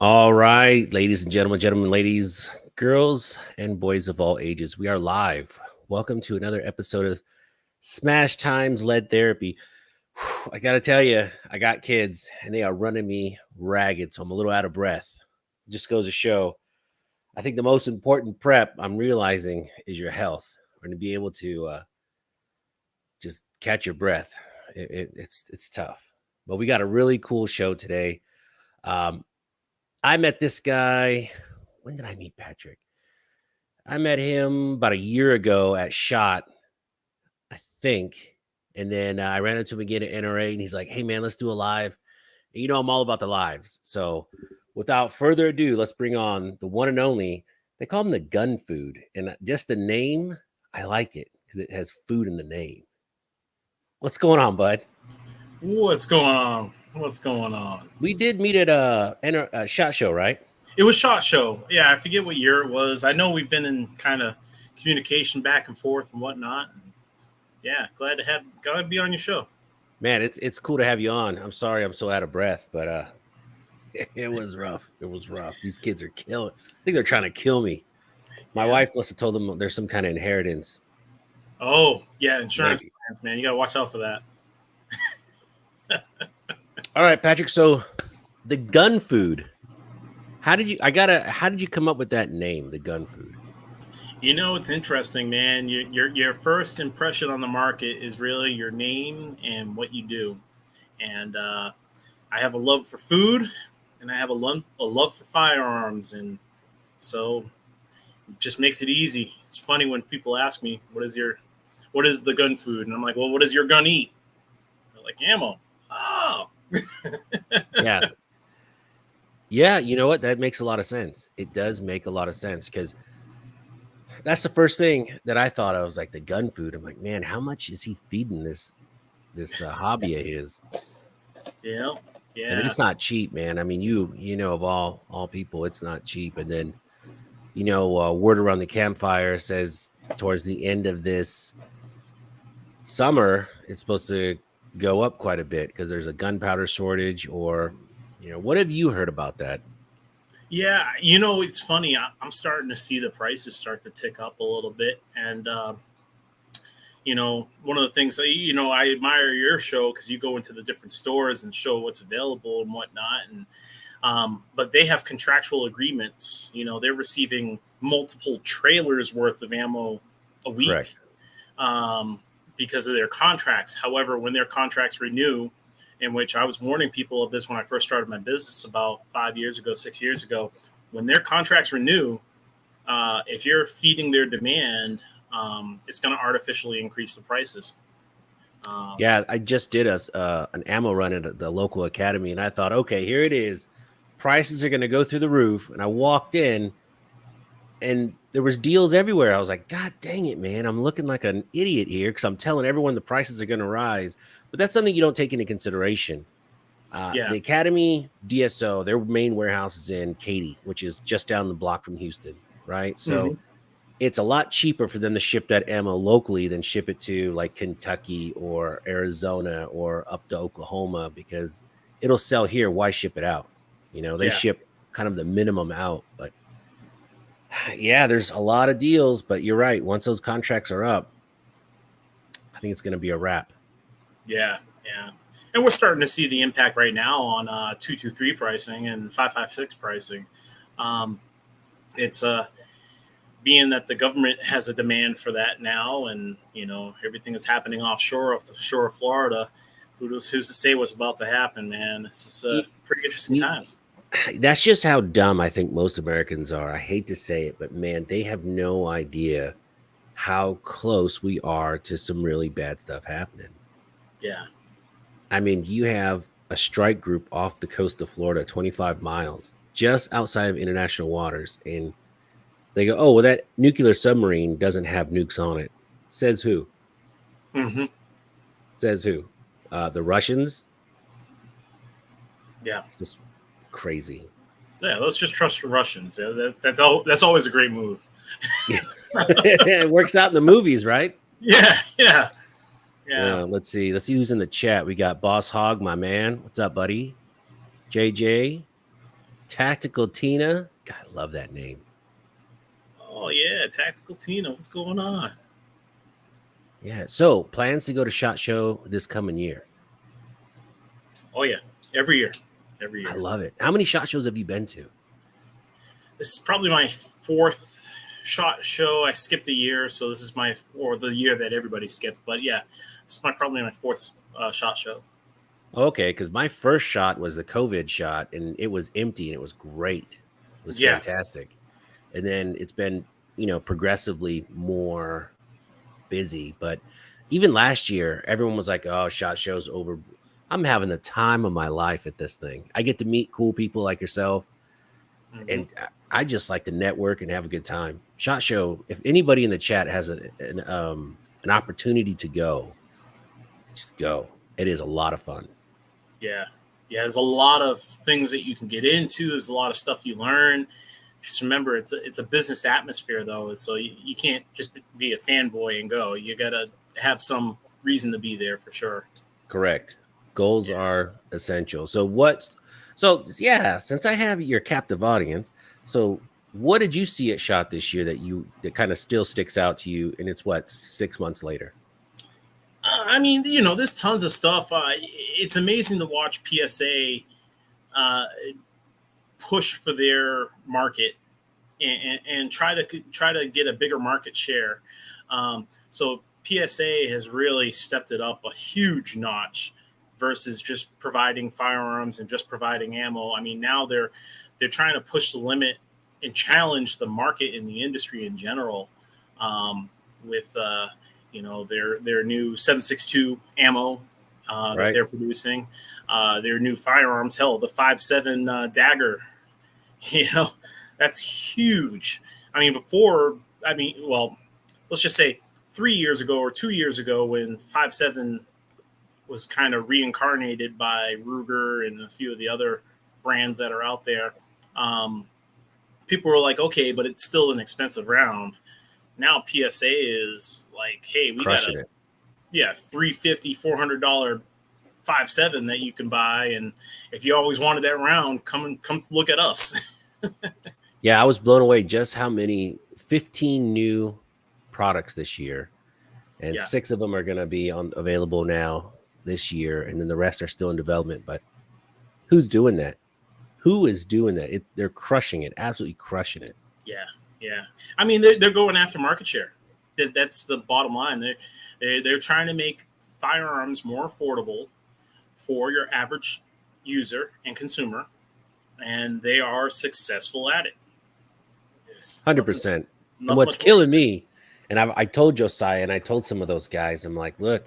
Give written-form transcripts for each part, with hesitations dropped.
All right, ladies and gentlemen, ladies, girls, and boys of all ages, we are live. Welcome to another episode of Smash Times Lead Therapy. I got to tell you, I got kids and they are running me ragged, so I'm a little out of breath. It just goes to show, I think the most important prep I'm realizing is your health. We're going to be able to just catch your breath. It's tough, but we got a really cool show today. Um, I met this guy. When did I meet Patrick? I met him about a year ago at SHOT, I think. And then I ran into him again at NRA, and he's like, "Hey, man, let's do a live." And I'm all about the lives. So without further ado, let's bring on the one and only. They call him the Gun Food. And just the name, I like it because it has food in the name. What's going on, bud? What's going on? What's going on? We did meet at a SHOT show, right? It was SHOT Show. Yeah, I forget what year it was. I know we've been in kind of communication back and forth and whatnot. Yeah, glad to be on your show. Man, it's cool to have you on. I'm sorry I'm so out of breath, but it was rough. It was rough. These kids are killing. I think they're trying to kill me. My wife must have told them there's some kind of inheritance. Oh, yeah, insurance Maybe. plans, man. You got to watch out for that. All right, Patrick. So the Gun Food. How did you come up with that name, the Gun Food? It's interesting, man. Your first impression on the market is really your name and what you do. And I have a love for food, and I have a love for firearms, and so it just makes it easy. It's funny when people ask me, what is the gun food? And I'm like, well, what does your gun eat? They're like, ammo. Oh. Yeah. Yeah, you know what? That makes a lot of sense. It does make a lot of sense because that's the first thing that I thought. I was like, the Gun Food. I'm like, man, how much is he feeding this hobby of his? Yeah. And Yeah. it's not cheap, man. I mean, you know, of all people, it's not cheap. And then word around the campfire says towards the end of this summer, it's supposed to go up quite a bit because there's a gunpowder shortage. Or, what have you heard about that? Yeah. It's funny. I'm starting to see the prices start to tick up a little bit. And, one of the things, I admire your show because you go into the different stores and show what's available and whatnot. And, but they have contractual agreements. They're receiving multiple trailers worth of ammo a week. Correct. Because of their contracts. However, when their contracts renew, in which I was warning people of this when I first started my business about 6 years ago, when their contracts renew, if you're feeding their demand, it's going to artificially increase the prices. Yeah, I just did an ammo run at the local academy, and I thought, okay, here it is. Prices are going to go through the roof. And I walked in, and there was deals everywhere. I was like, God dang it, man. I'm looking like an idiot here because I'm telling everyone the prices are going to rise. But that's something you don't take into consideration. The Academy DSO, their main warehouse is in Katy, which is just down the block from Houston, right? So it's a lot cheaper for them to ship that ammo locally than ship it to like Kentucky or Arizona or up to Oklahoma because it'll sell here. Why ship it out? They ship kind of the minimum out, but yeah, there's a lot of deals, but you're right. Once those contracts are up, I think it's going to be a wrap. Yeah. And we're starting to see the impact right now on 223 pricing and 556 pricing. It's being that the government has a demand for that now, and everything is happening offshore, off the shore of Florida. Who's to say what's about to happen, man? It's just pretty interesting times. That's just how dumb I think most Americans are. I hate to say it, but man, they have no idea how close we are to some really bad stuff happening. Yeah. I mean, you have a strike group off the coast of Florida, 25 miles, just outside of international waters. And they go, oh, well, that nuclear submarine doesn't have nukes on it. Says who? Says who? The Russians? Yeah. It's just crazy. Yeah, let's just trust the Russians. That's always a great move. It works out in the movies, right? Yeah. Let's see who's in the chat. We got Boss Hog, my man. What's up, buddy? JJ, Tactical Tina. God, I love that name. Oh yeah, Tactical Tina. What's going on? Yeah. So plans to go to SHOT Show this coming year. Oh yeah, every year, every I year. love it. How many SHOT Shows have you been to? This is probably my fourth SHOT Show. I skipped a year, so this is the year that everybody skipped. But yeah, this is probably my fourth SHOT Show. Okay, because my first shot was the COVID shot, and it was empty, and it was great. It was Yeah, fantastic. And then it's been, progressively more busy. But even last year, everyone was like, "Oh, SHOT Show's over." I'm having the time of my life at this thing. I get to meet cool people like yourself, hmm and I just like to network and have a good time. SHOT Show. If anybody in the chat has an opportunity to go, just go. It is a lot of fun. yeah, yeah. There's a lot of things that you can get into. There's a lot of stuff you learn. Just remember, it's a business atmosphere though, so you can't just be a fanboy and go. You gotta have some reason to be there for sure. Correct. Goals Yeah. are essential. So yeah, since I have your captive audience, so what did you see at SHOT this year that kind of still sticks out to you? And it's what, 6 months later? I mean, there's tons of stuff. It's amazing to watch PSA uh, push for their market and try to get a bigger market share. So PSA has really stepped it up a huge notch versus just providing firearms and just providing ammo. I mean, now they're trying to push the limit and challenge the market in the industry in general with their new 7.62 ammo that Right. they're producing, their new firearms. Hell, the 5.7 dagger. You know, that's huge. I mean, well, let's just say 3 years ago or 2 years ago when 5.7 was kind of reincarnated by Ruger and a few of the other brands that are out there. Um, People were like, okay, but it's still an expensive round. Now PSA is like, hey, we got Crushing a it. $350, $400 5.7 that you can buy, and if you always wanted that round, come look at us. Yeah, I was blown away just how many 15 new products this year, and Yeah, 6 of them are going to be available now this year, and then the rest are still in development. But who's doing that? Who is doing that? They're crushing it, absolutely crushing it. yeah, yeah. I mean, they're going after market share. That's the bottom line. They're trying to make firearms more affordable for your average user and consumer, and they are successful at it. There's 100%. And nothing what's much more to killing say. me, and I told Josiah and I told some of those guys, I'm like, look,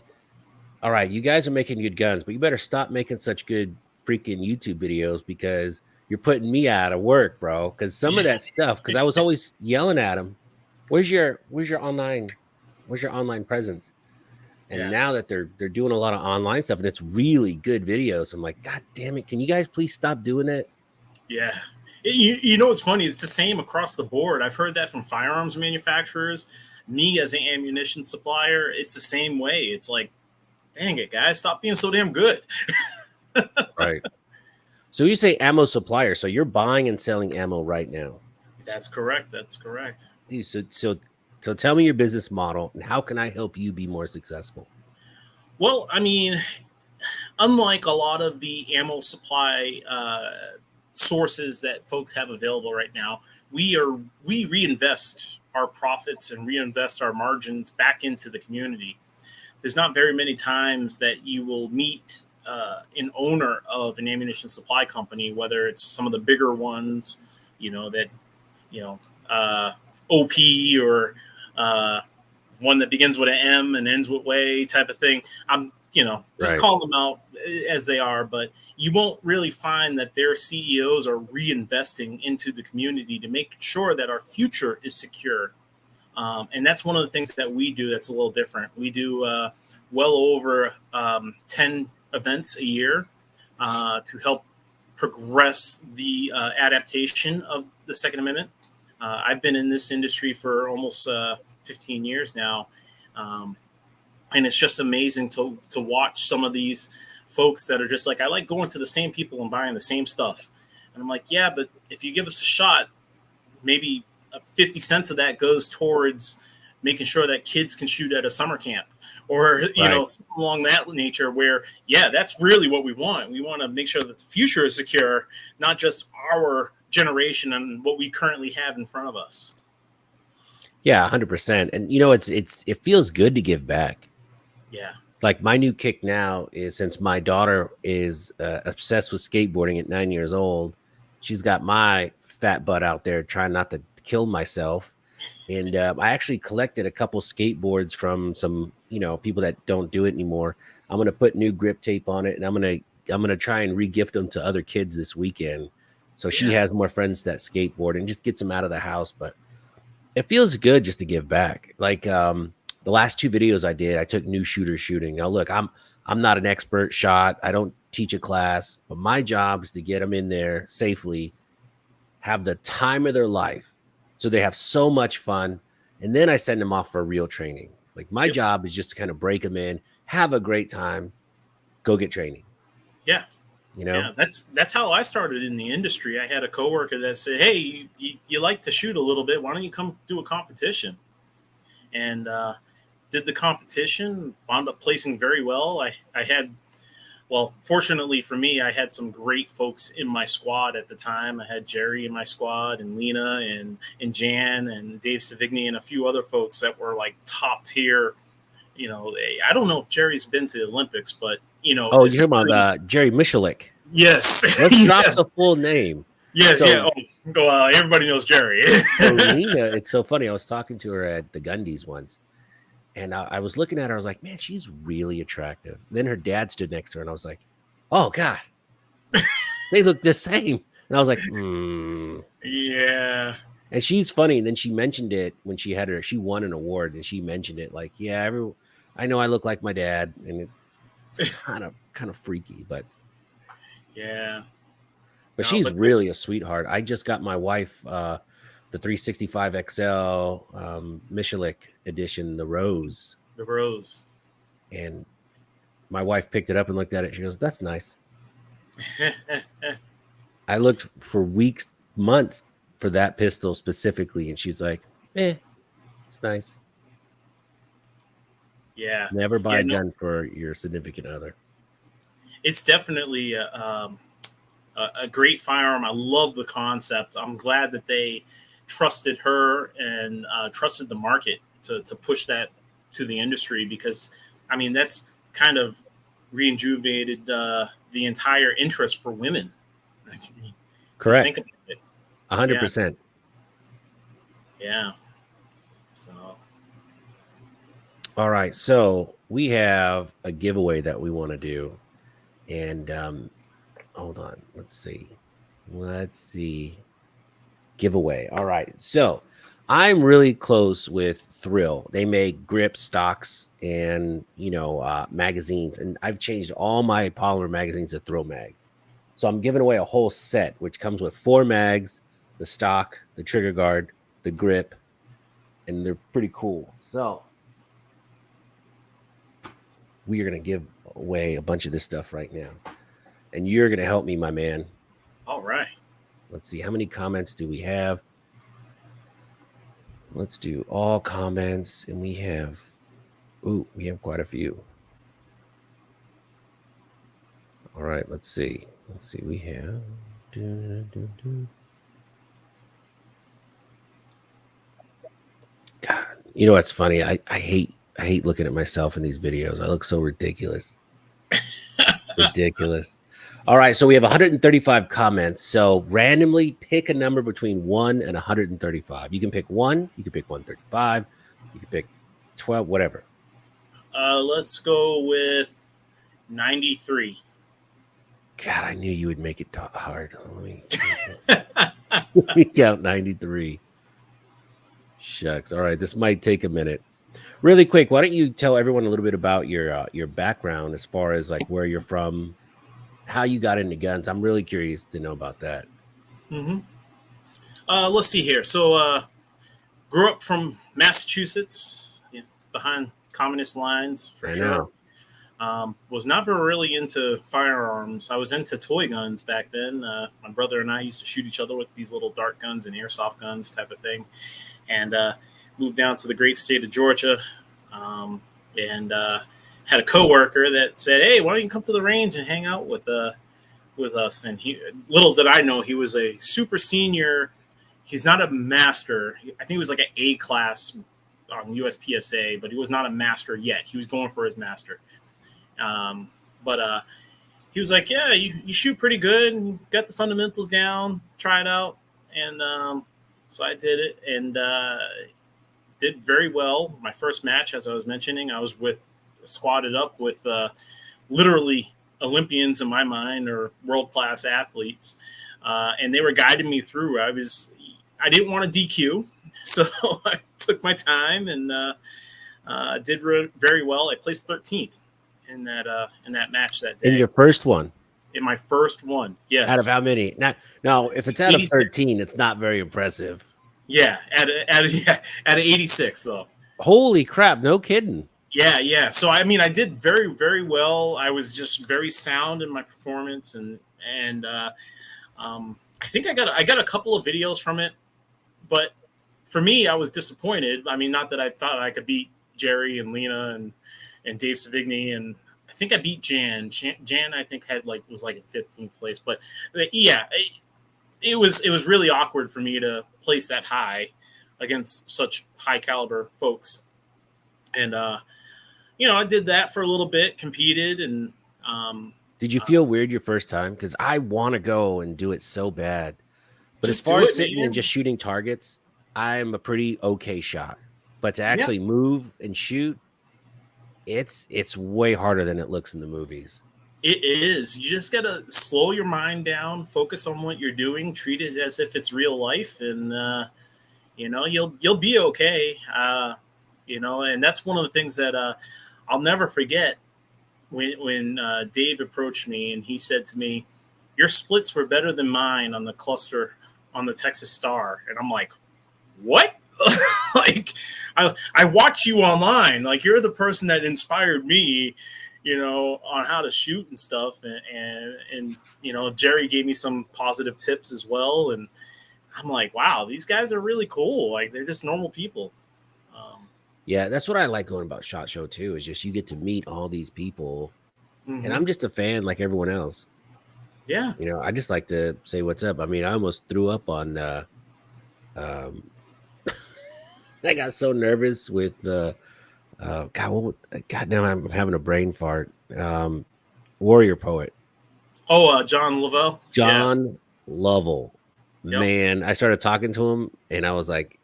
all right, you guys are making good guns, but you better stop making such good freaking YouTube videos because you're putting me out of work, bro. Because some of that stuff, because I was always yelling at them, where's your online presence? And Yeah, now that they're doing a lot of online stuff and it's really good videos, I'm like, God damn it, can you guys please stop doing that? yeah. You know what's funny? It's the same across the board. I've heard that from firearms manufacturers. Me as an ammunition supplier, it's the same way. It's like, dang it, guys, stop being so damn good. Right. So you say ammo supplier, so you're buying and selling ammo right now. That's correct. That's correct. Dude, so tell me your business model and how can I help you be more successful? Well, I mean, unlike a lot of the ammo supply sources that folks have available right now, we reinvest our profits and reinvest our margins back into the community. There's not very many times that you will meet an owner of an ammunition supply company, whether it's some of the bigger ones, that you know uh, OP or uh, one that begins with an M and ends with way type of thing. I'm just Right. call them out as they are, but you won't really find that their CEOs are reinvesting into the community to make sure that our future is secure. And that's one of the things that we do that's a little different. We do well over 10 events a year to help progress the adaptation of the Second Amendment. I've been in this industry for almost 15 years now. And it's just amazing to watch some of these folks that are just like, I like going to the same people and buying the same stuff. And I'm like, yeah, but if you give us a shot, maybe 50 cents of that goes towards making sure that kids can shoot at a summer camp, or Right. along that nature, where yeah, that's really what we want. We want to make sure that the future is secure, not just our generation and what we currently have in front of us. Yeah, 100%. And it feels good to give back. Yeah. Like my new kick now is, since my daughter is obsessed with skateboarding at 9 years old, she's got my fat butt out there trying not to kill myself. And I actually collected a couple skateboards from some, people that don't do it anymore. I'm gonna put new grip tape on it, and I'm gonna try and regift them to other kids this weekend, so she Yeah. has more friends that skateboard and just gets them out of the house. But it feels good just to give back. Like the last two videos I did, I took new shooters shooting. Now look, I'm not an expert shot. I don't teach a class, but my job is to get them in there safely, have the time of their life, so they have so much fun, and then I send them off for real training. Like my Yep. job is just to kind of break them in, have a great time, go get training. Yeah. You know? Yeah, that's how I started in the industry. I had a coworker that said, "Hey, you like to shoot a little bit? Why don't you come do a competition?" And did the competition. Wound up placing very well. I had, well, fortunately for me, I had some great folks in my squad at the time. I had Jerry in my squad, and Lena, and Jan, and Dave Savigny, and a few other folks that were like top tier. I don't know if Jerry's been to the Olympics, but Oh, you're talking about Jerry Michalik. yes, Let's drop yes, the full name. yes, yeah. So, Oh, go. Everybody knows Jerry. so Lena, it's so funny. I was talking to her at the Gundies once, and I was looking at her. I was like, man, she's really attractive. Then her dad stood next to her, and I was like, oh God, they look the same. And I was like, Yeah. And she's funny. And then she mentioned it when she won an award, and she mentioned it like, yeah, I know I look like my dad, and it's kind of freaky, but Yeah. No, she's but really a sweetheart. I just got my wife the 365 XL Michalik edition, the Rose, the Rose. and my wife picked it up and looked at it. She goes, "That's nice." I looked for weeks, months for that pistol specifically, and she's like, it's nice." Yeah. Never buy Yeah. a No, gun for your significant other. it's definitely a great firearm. I love the concept. I'm glad that they trusted her and trusted the market to push that to the industry, because, I mean, that's kind of rejuvenated the entire interest for women. You think Correct. about it. Yeah. 100%. Yeah. So. All right. So we have a giveaway that we want to do. And hold on. Let's see. Giveaway. All right. So I'm really close with Thrill. They make grip stocks and magazines, and I've changed all my polymer magazines to Thrill mags. So I'm giving away a whole set, which comes with 4 mags, the stock, the trigger guard, the grip, and they're pretty cool. So we are gonna give away a bunch of this stuff right now, and you're gonna help me, my man. All right. Let's see, how many comments do we have? Let's do all comments, and we have quite a few. All right, let's see. We have God, what's funny? I hate looking at myself in these videos. I look so ridiculous. Ridiculous. All right, so we have 135 comments. So randomly pick a number between 1 and 135. You can pick 1, you can pick 135, you can pick 12, whatever. Let's go with 93. God, I knew you would make it hard. Let me count 93. Shucks. All right, this might take a minute. Really quick, why don't you tell everyone a little bit about your background, as far as like where you're from, how you got into guns? I'm really curious to know about that. Mm-hmm. Let's see here. So, grew up from Massachusetts, behind communist lines for I sure. know. Was never really into firearms. I was into toy guns back then. My brother and I used to shoot each other with these little dart guns and airsoft guns type of thing. And moved down to the great state of Georgia, and had a coworker that said, "Hey, why don't you come to the range and hang out with us?" And little did I know, he was a super senior. He's not a master. I think he was like an A class on USPSA, but he was not a master yet. He was going for his master. But he was like, "Yeah, you shoot pretty good, and got the fundamentals down. Try it out." And so I did it, and did very well. My first match, as I was mentioning, I was squatted up with literally Olympians in my mind, or world class athletes, and they were guiding me through. I didn't want to DQ, so I took my time and did very well. I placed 13th in that match that day. In your first one? In my first one, yes. Out of how many? Now, if it's out of 13, it's not very impressive. Yeah, at 86 though. Holy crap! No kidding. Yeah. So I mean, I did very, very well. I was just very sound in my performance, and I think I got a couple of videos from it, but for me, I was disappointed. I mean, not that I thought I could beat Jerry and Lena and Dave Savigny, and I think I beat Jan. Jan, I think was in 15th place, but yeah. It was really awkward for me to place that high against such high caliber folks. And, I did that for a little bit, competed. And did you feel weird your first time? Because I want to go and do it so bad. But as far as sitting and just shooting targets, I'm a pretty okay shot. But to actually move and shoot, it's way harder than it looks in the movies. It is. You just got to slow your mind down, focus on what you're doing, treat it as if it's real life, and you'll be okay. And that's one of the things that I'll never forget when Dave approached me and he said to me, "Your splits were better than mine on the cluster on the Texas Star." And I'm like, "What?" Like, I watch you online. Like, you're the person that inspired me, on how to shoot and stuff. And Jerry gave me some positive tips as well. And I'm like, wow, these guys are really cool. Like, they're just normal people. Yeah, that's what I like going about SHOT Show too, is just you get to meet all these people. Mm-hmm. And I'm just a fan like everyone else. Yeah. I just like to say what's up. I mean, I almost threw up on I got so nervous with God damn, I'm having a brain fart. Warrior Poet. Oh, John Lovell. John Lovell. Yep. Man, I started talking to him, and I was like,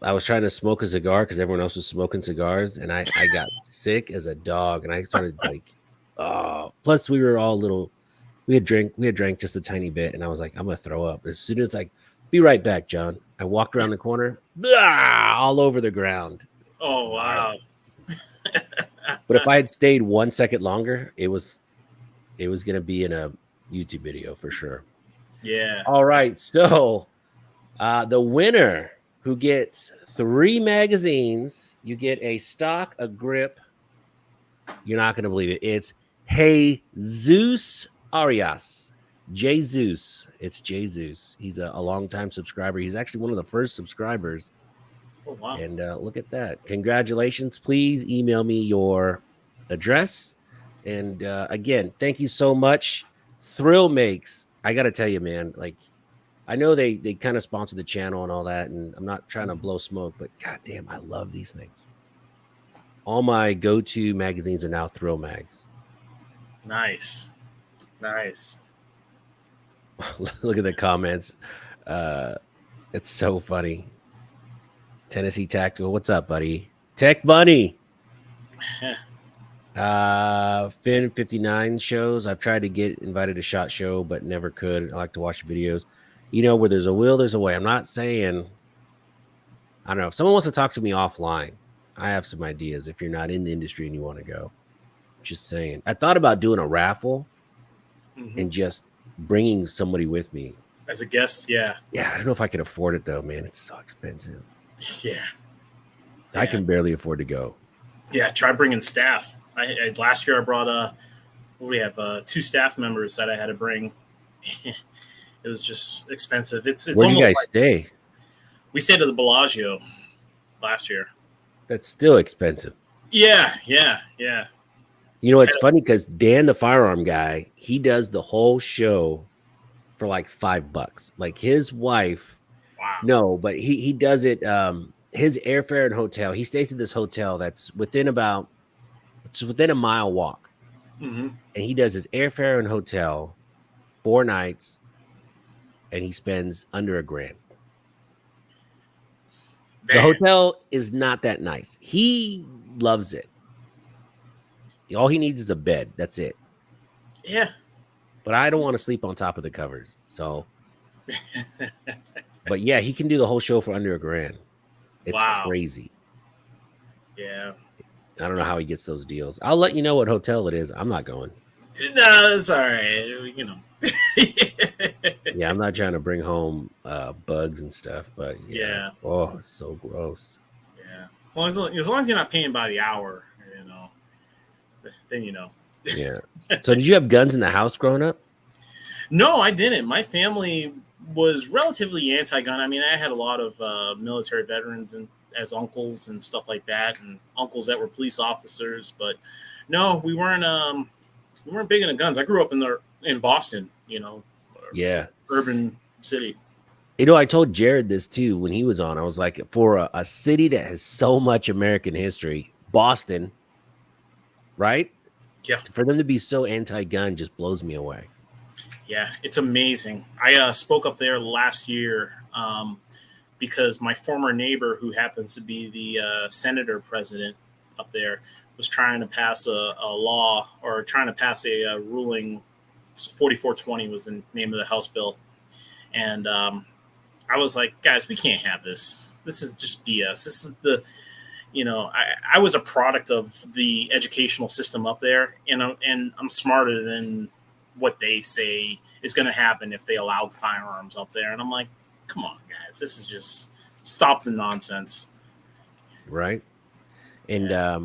I was trying to smoke a cigar because everyone else was smoking cigars, and I got sick as a dog, and I started plus we were all we had drank just a tiny bit, and I was like, I'm gonna throw up. As soon as be right back, John. I walked around the corner, all over the ground. Oh, wow. But if I had stayed 1 second longer, it was going to be in a YouTube video for sure. Yeah. All right. So the winner who gets 3 magazines, you get a stock, a grip. You're not going to believe it. It's Jesus Arias. Jesus. It's Jesus. He's a longtime subscriber. He's actually one of the first subscribers. Oh, wow. And look at that. Congratulations. Please email me your address. And again, thank you so much. Thrill Makes. I got to tell you, man, like, I know they kind of sponsor the channel and all that, and I'm not trying to blow smoke, but goddamn, I love these things. All my go-to magazines are now Thrill Mags. Nice. Look at the comments. It's so funny. Tennessee Tactical. What's up, buddy? Tech Bunny. Finn 59 shows. I've tried to get invited to SHOT Show, but never could. I like to watch videos. Where there's a will, there's a way. I'm not saying, I don't know. If someone wants to talk to me offline, I have some ideas if you're not in the industry and you want to go. Just saying. I thought about doing a raffle and just bringing somebody with me. As a guest, yeah. Yeah, I don't know if I can afford it, though, man. It's so expensive. Yeah. I can barely afford to go. Yeah, try bringing staff. Last year I brought we have two staff members that I had to bring. It was just expensive. It's Where do you almost guys like stay? we stayed at the Bellagio last year. That's still expensive. Yeah, yeah, yeah. You know, I it's funny because Dan, the firearm guy, he does the whole show for like $5. Like his wife, Wow. no, but he does it. His airfare and hotel. He stays at this hotel that's it's within a mile walk, Hmm. and he does his airfare and hotel 4 nights, and he spends under $1,000. The Man, hotel is not that nice. He loves it. All he needs is a bed. That's it. yeah. But I don't want to sleep on top of the covers. So, but yeah, he can do the whole show for under $1,000. It's Wow. crazy. Yeah. I don't know how he gets those deals. I'll let you know what hotel it is. I'm not going. No, it's all right. You know. Yeah, I'm not trying to bring home bugs and stuff, but yeah. Yeah. Oh, it's so gross. Yeah. As long as you're not paying by the hour, you know, then you know. Yeah. So did you have guns in the house growing up? No, I didn't. My family was relatively anti-gun. I mean, I had a lot of military veterans and as uncles and stuff like that, and uncles that were police officers. But no, we weren't big into guns. I grew up in Boston, Yeah. urban city. You know, I told Jared this too when he was on. I was like, for a city that has so much American history, Boston, right? Yeah, For them to be so anti-gun just blows me away. yeah, it's amazing. I spoke up there last year because my former neighbor, who happens to be the senator president up there, was trying to pass a law or trying to pass a ruling. 4420 was the name of the House bill, and I was like, guys, we can't have this. This is just BS. This is I was a product of the educational system up there, and I'm smarter than what they say is going to happen if they allowed firearms up there. And I'm like, come on, guys, this is just stop the nonsense. Right. And Yeah,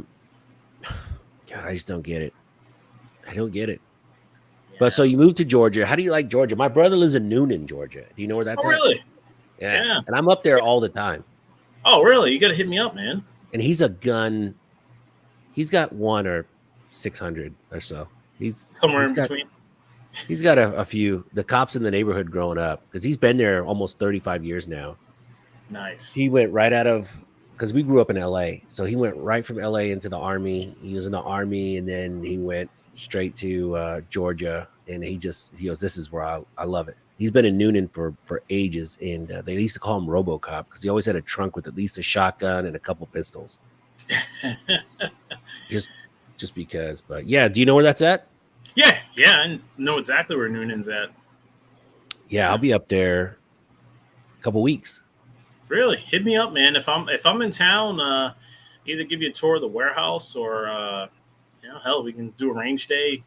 God, I just don't get it. I don't get it. But so yeah. you moved to Georgia. How do you like Georgia? My brother lives in Noonan, Georgia. Do you know where that's Oh, at? really? Yeah. Yeah. And I'm up there all the time. Oh, really? You got to hit me up, man. And he's a gun. He's got one or 600 or so. He's Somewhere he's in got between. he's got a few. The cops in the neighborhood growing up because he's been there almost 35 years now. Nice. He went right out of because we grew up in LA. So he went right from LA into the army. He was in the army and then he went straight to Georgia. And he goes, this is where I love it. He's been in Noonan for ages. And they used to call him Robocop because he always had a trunk with at least a shotgun and a couple pistols. Just because. But yeah, do you know where that's at? Yeah, yeah. I know exactly where Noonan's at. Yeah, I'll be up there a couple weeks. Really, hit me up, man. If I'm in town, either give you a tour of the warehouse or hell, we can do a range day.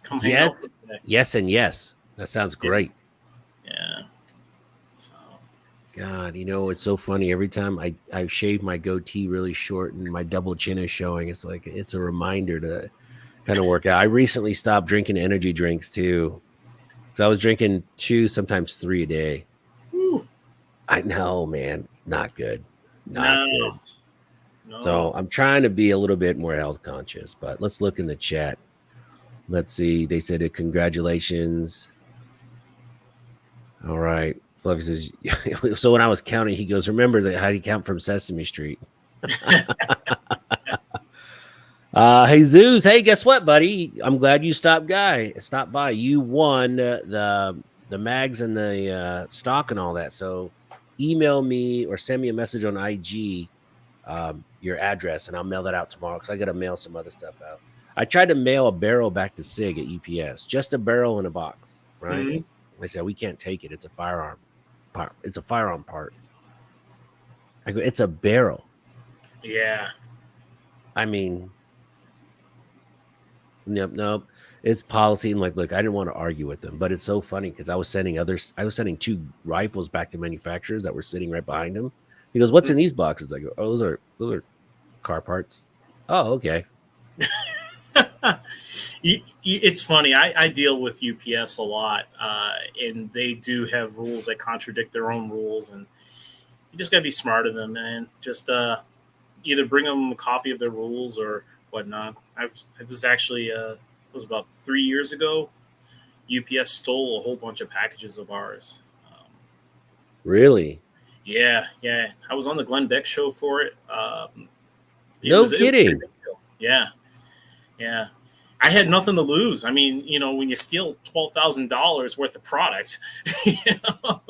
Come hang out for Yes, the day. yes, and yes. That sounds Yeah, great. yeah. So God, it's so funny. Every time I shave my goatee really short and my double chin is showing, it's like it's a reminder to kind of work out. I recently stopped drinking energy drinks too. So I was drinking 2, sometimes 3 a day. whew, I know, man. It's not good. Not no, good. So no. I'm trying to be a little bit more health conscious, but let's look in the chat. Let's see. They said congratulations. All right. Fluffy says, so when I was counting, he goes, remember that how do you count from Sesame Street? Hey Zeus, hey, guess what, buddy? I'm glad you stopped by. You won the mags and the stock and all that. So email me or send me a message on IG, your address, and I'll mail that out tomorrow because I got to mail some other stuff out. I tried to mail a barrel back to SIG at UPS, just a barrel in a box, right? Mhm. They said we can't take it. It's a firearm part. It's a firearm part. I go, it's a barrel. Yeah, I mean, nope. It's policy, and look, I didn't want to argue with them, but it's so funny because I was sending 2 rifles back to manufacturers that were sitting right behind him. He goes, "What's in these boxes?" I go, "Oh, those are car parts." Oh, okay. It's funny. I deal with UPS a lot, and they do have rules that contradict their own rules, and you just gotta be smart of them, man. Just either bring them a copy of their rules or whatnot. I was actually it was about 3 years ago. UPS stole a whole bunch of packages of ours. Really? Yeah, yeah. I was on the Glenn Beck show for it. No It was a pretty kidding. big deal. Yeah, yeah. I had nothing to lose. I mean, when you steal $12,000 worth of product, you know,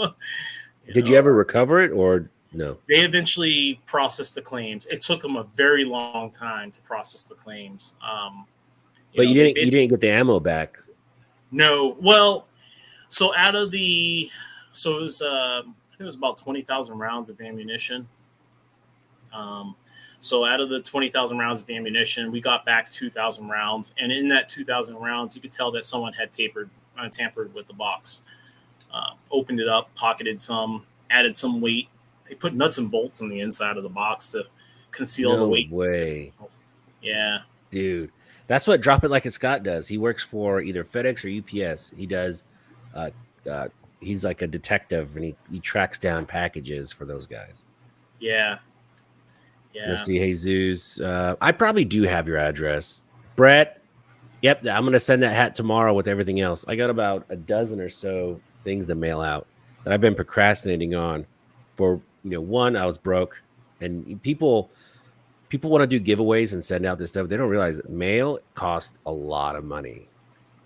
you Did you know, ever recover it or no? they eventually processed the claims. It took them a very long time to process the claims. But you They didn't basically get the ammo back. no. Well, so out of the, so it was, I think it was about 20,000 rounds of ammunition. Um, so out of the 20,000 rounds of ammunition, we got back 2,000 rounds, and in that 2,000 rounds, you could tell that someone had tampered with the box. Opened it up, pocketed some, added some weight. They put nuts and bolts on the inside of the box to conceal the No weight. way. Yeah, Dude. That's what Drop It Like It's Scott does. He works for either FedEx or UPS. He does uh he's like a detective and he tracks down packages for those guys. yeah, Let's yeah. see, Jesus. I probably do have your address. Brett. Yep, I'm gonna send that hat tomorrow with everything else. I got about a dozen or so things to mail out that I've been procrastinating on for one, I was broke, and people want to do giveaways and send out this stuff. They don't realize that mail costs a lot of money.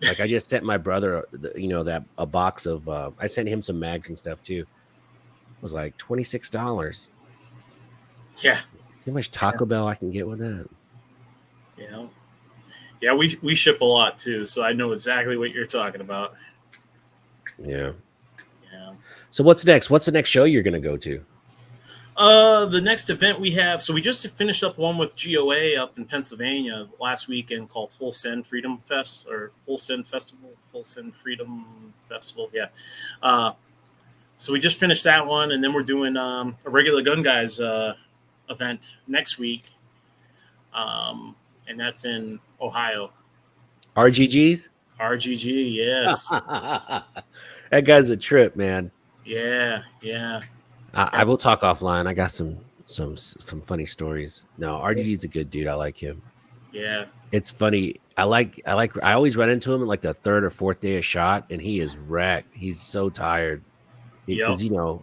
Like I just sent my brother, that a box of. I sent him some mags and stuff too. It was like $26. Yeah, See how much yeah, Taco Bell I can get with that? yeah, yeah. We ship a lot too, so I know exactly what you're talking about. Yeah. Yeah. So what's next? What's the next show you're gonna go to? The next event we have, so we just finished up one with GOA up in Pennsylvania last weekend called Full Send Freedom Fest or Full Send Festival, Full Send Freedom Festival. Yeah. Uh, so we just finished that one, and then we're doing a regular gun guys event next week, and that's in Ohio. RGGs? RGG, yes, That guy's a trip, man. yeah, yeah. I will That's talk offline. I got some funny stories. No, RGG's a good dude. I like him. yeah, It's funny. I always run into him at like the third or fourth day of shot, and he is wrecked. He's so tired yep, because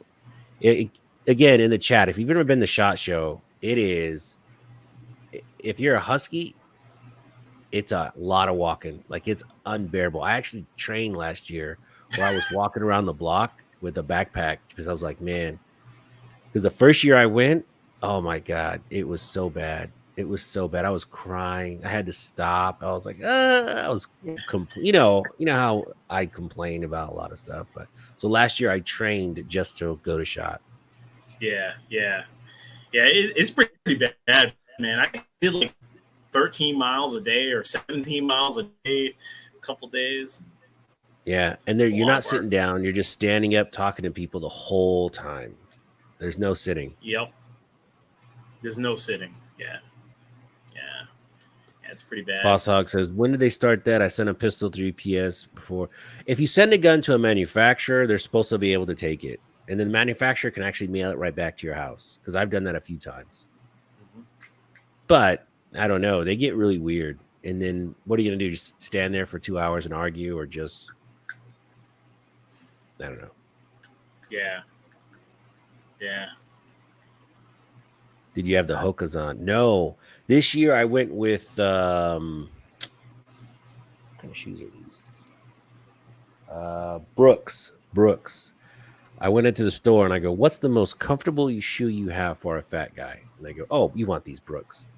again in the chat. If you've ever been to Shot Show, it is. If you're a husky, it's a lot of walking. Like it's unbearable. I actually trained last year where I was walking around the block with a backpack because I was like, man, because the first year I went, oh my god, it was so bad. It was so bad. I was crying. I had to stop. I was like, I was you know how I complain about a lot of stuff. But so last year I trained just to go to shot. yeah, yeah, yeah. It's pretty bad, man. I did like 13 miles a day or 17 miles a day, a couple days. Yeah, and It's there a you're lot not of work. sitting down. You're just standing up, talking to people the whole time. There's no sitting. Yep. There's no sitting. Yeah. Yeah. Yeah. It's pretty bad. Boss Hog says, when did they start that? I sent a pistol through EPS before. If you send a gun to a manufacturer, they're supposed to be able to take it. And then the manufacturer can actually mail it right back to your house. Because I've done that a few times. Mhm. But I don't know. They get really weird. And then what are you going to do? Just stand there for 2 hours and argue or just, I don't know. Yeah. Yeah. Did you have the Hokas on? No. This year I went with, what kind of shoes are these? Brooks. Brooks. I went into the store and I go, what's the most comfortable shoe you have for a fat guy? And they go, oh, you want these Brooks.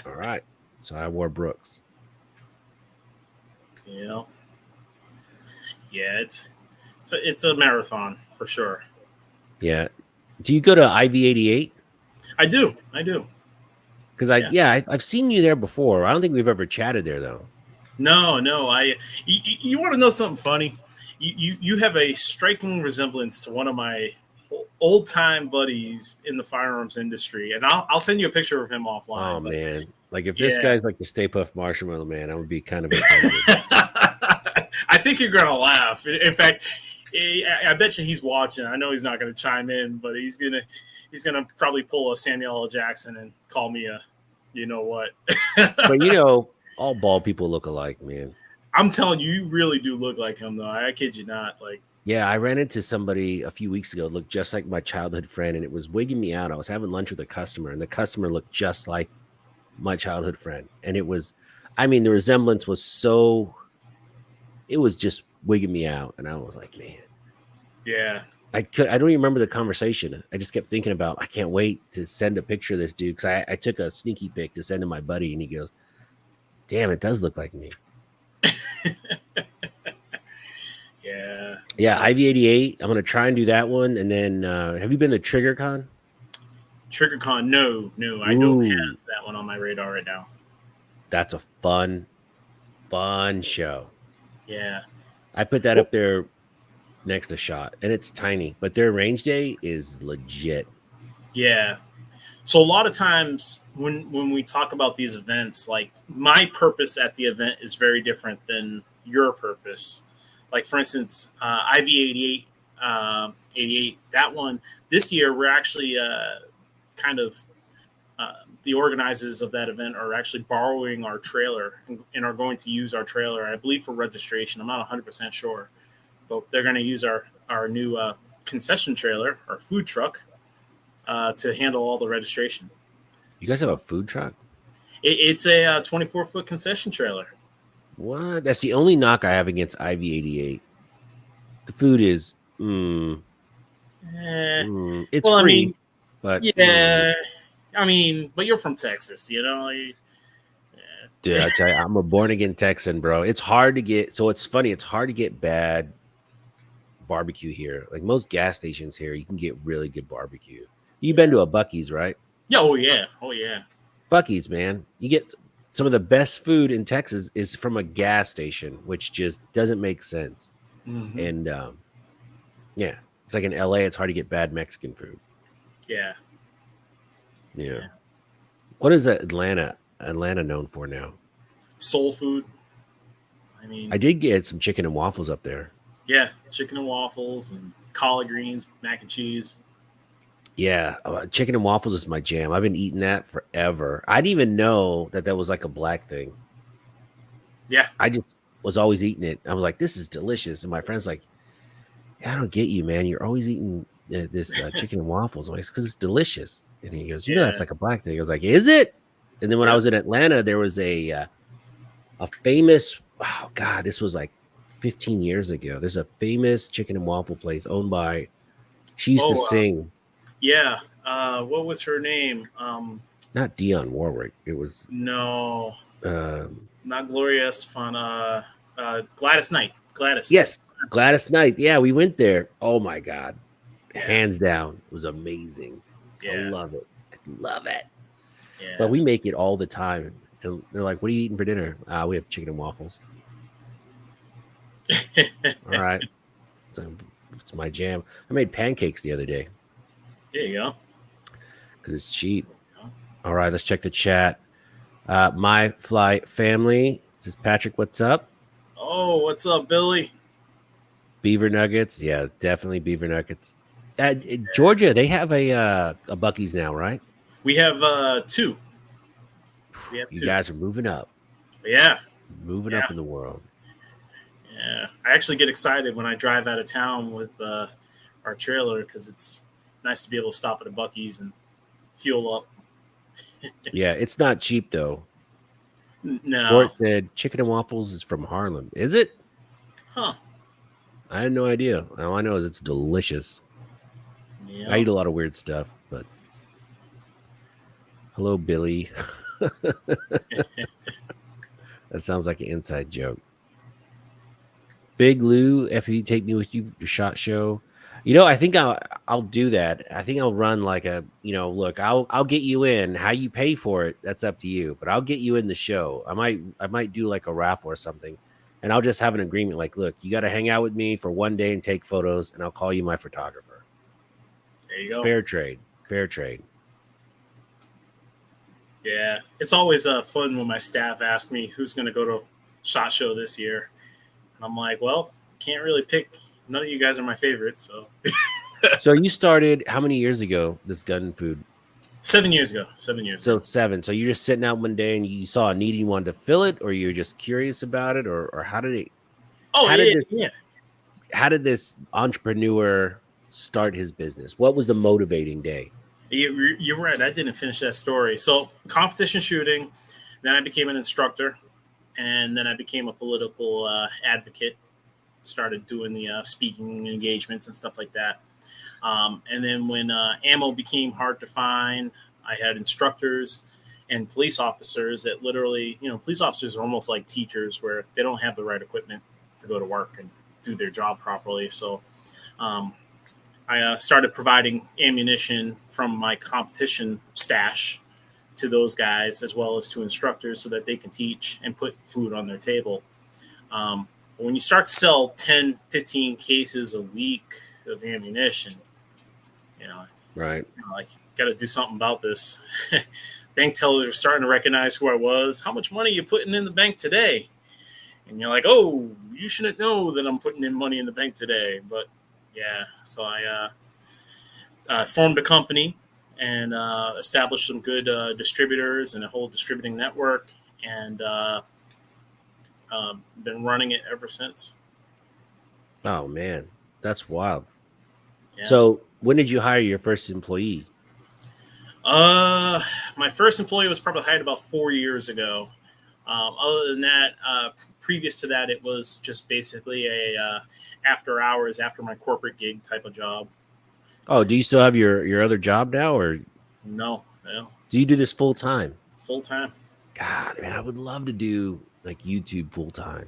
All right. So I wore Brooks. You know. Yeah. It's a marathon for sure. Yeah. Do you go to IV88? I do. I do. Because Yeah. I've seen you there before. I don't think we've ever chatted there though. No. No. You want to know something funny? You have a striking resemblance to one of my old time buddies in the firearms industry, and I'll send you a picture of him Oh offline. But man. Like if this Yeah. guy's like the Stay Puft Marshmallow Man, I would be kind of offended. I think you're gonna laugh. In fact, I bet you he's watching. I know he's not gonna chime in, but he's gonna probably pull a Samuel L. Jackson and call me a, you know what? But you know, all bald people look alike, man. I'm telling you, you really do look like him, though. I kid you not. Like, Yeah, I ran into somebody a few weeks ago, looked just like my childhood friend, and it was wigging me out. I was having lunch with a customer, and the customer looked just like my childhood friend. And it was, I mean, the resemblance was so, it was just wigging me out. And I was like, man, yeah, I don't even remember the conversation. I just kept thinking about, I can't wait to send a picture of this dude. Cause I took a sneaky pic to send to my buddy, and he goes, damn, it does look like me. yeah, Yeah, yeah. IV88. I'm going to try and do that one. And then, have you been to TriggerCon? TriggerCon, no, no, I don't Ooh, have that one on my radar right now. that's a fun show. Yeah. I put that Well, up there next to Shot, and it's tiny, but their range day is legit. yeah. So a lot of times when we talk about these events, like my purpose at the event is very different than your purpose. Like for instance, IV88, 88, that one this year we're actually kind of the organizers of that event are actually borrowing our trailer and are going to use our trailer, I believe, for registration. I'm not 100% sure, but they're going to use our new concession trailer, our food truck, to handle all the registration. You guys have a So food truck? it's a 24-foot concession trailer. What? That's the only knock I have against IV88. The food is, Eh, it's well, I free, mean, but yeah, I mean, but you're from Texas, you know. Like, dude, I tell you, I'm a born again Texan, bro. It's hard to get. So it's funny. It's hard to get bad barbecue here. Like most gas stations here, you can get really good barbecue. You've been yeah, to a Bucky's, right? yeah, oh yeah, oh yeah, Bucky's, man. You get some of the best food in Texas is from a gas station, which just doesn't make sense. hmm, And yeah, it's like in LA, it's hard to get bad Mexican food. yeah, Yeah. yeah. What is Atlanta known for now? Soul food. I I mean, did get some chicken and waffles up there. yeah, chicken and waffles and collard greens, mac and cheese. Yeah, chicken and waffles is my jam. I've been eating that forever. I didn't even know that that was like a black thing. Yeah, I just was always eating it. I was like, this is delicious. And my friend's like, yeah, I don't get you, man. You're always eating this chicken and waffles. I'm like, because it's delicious. And he goes, you know, that's yeah, like a black thing. I was like, is it? And then when I yeah. was in Atlanta, there was a famous, oh God, this was like 15 years ago. There's a famous chicken and waffle place owned by, she used to Oh, sing, yeah. What was her name? not Dionne Warwick. It was, No, um, not Gloria Estefan. Gladys Knight. Gladys. yes, Gladys Knight. Yeah, we went there. Oh my God. Yeah, Hands down. It was amazing. I yeah, love it. I love it. But yeah. we make it all the time. And they're like, what are you eating for dinner? We have chicken and waffles. All right. So it's my jam. I made pancakes the other day There you go. because it's cheap. All right, let's check the chat. My Fly family. This is Patrick. What's up? Oh, what's up, Billy? Beaver Nuggets. Yeah, definitely Beaver Nuggets. Georgia, they have a Bucky's now, right? We have two. We have You two. guys are moving up, Yeah, moving yeah, up in the world. yeah. I actually get excited when I drive out of town with our trailer because it's nice to be able to stop at a Bucky's and fuel up. Yeah, it's not cheap though. No, Gort said chicken and waffles is from Harlem. Is it? huh? I had no idea. All I know is it's delicious. I Yeah. eat a lot of weird stuff, but hello, Billy. That sounds like an inside joke. Big Lou, if you take me with you to Shot Show, you know, I think I'll do that. I think I'll run like a, you know, look, I'll get you in. How you pay for it, that's up to you. But I'll get you in the show. I might do like a raffle or something, and I'll just have an agreement. Like, look, you got to hang out with me for one day and take photos, and I'll call you my photographer. There you go. Fair trade, fair trade. Yeah, it's always fun when my staff ask me who's going to go to SHOT Show this year, and I'm like, well, can't really pick. None of you guys are my favorites. So So you started how many years ago? This gun food. 7 years ago. 7 years So ago. 7. So you're just sitting out one day and you saw a need and you wanted to fill it, or you're just curious about it, or how did it? Oh How did yeah, this? yeah. How did this entrepreneur start his business? What was the motivating day? You're right. I didn't finish that story. So competition shooting. Then I became an instructor, and then I became a political advocate. Started doing the speaking engagements and stuff like that. And then when ammo became hard to find, I had instructors and police officers that literally, police officers are almost like teachers where they don't have the right equipment to go to work and do their job properly. So um, I started providing ammunition from my competition stash to those guys as well as to instructors so that they can teach and put food on their table. But when you start to sell 10, 15 cases a week of ammunition, you know, Right. like, got to do something about this. Bank tellers are starting to recognize who I was. How much money are you putting in the bank today? And you're like, oh, you shouldn't know that I'm putting in money in the bank today. But yeah, so I formed a company and established some good distributors and a whole distributing network, and been running it ever since. Oh man, that's wild. Yeah. So when did you hire your first employee? Uh, my first employee was probably hired about 4 years ago. Other than that, previous to that, it was just basically a after hours, after my corporate gig type of job. Oh, do you still have your other job now, or No, no, do you do this full time? full time. God, man, I would love to do like YouTube full time,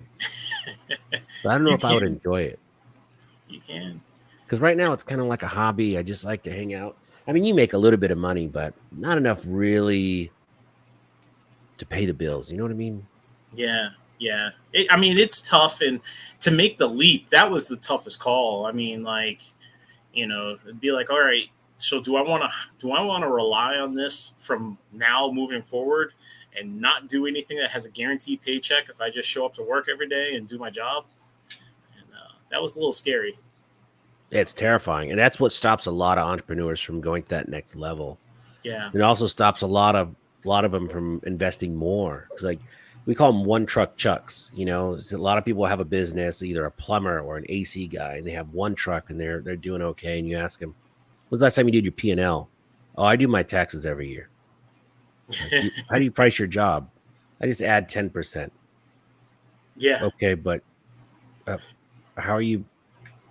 but I don't know You if I would can, enjoy it you can. because right now it's kind of like a hobby. I just like to hang out. I mean, you make a little bit of money, but not enough really to pay the bills. You know what I mean? Yeah, yeah. I mean, it's tough, and to make the leap, that was the toughest call. I mean, like, it'd be like, all right, so do I want to rely on this from now moving forward and not do anything that has a guaranteed paycheck if I just show up to work every day and do my job? And that was a little scary. It's terrifying, and that's what stops a lot of entrepreneurs from going to that next level. Yeah, It also stops a lot of them from investing more because like we call them one truck chucks. So a lot of people have a business, either a plumber or an AC guy, and they have one truck and they're doing okay. And you ask them, "When's the last time you did your P&L?" "Oh, I do my taxes every year." Like, how do you price your job? "I just add 10%." yeah, Okay, but uh, how are you?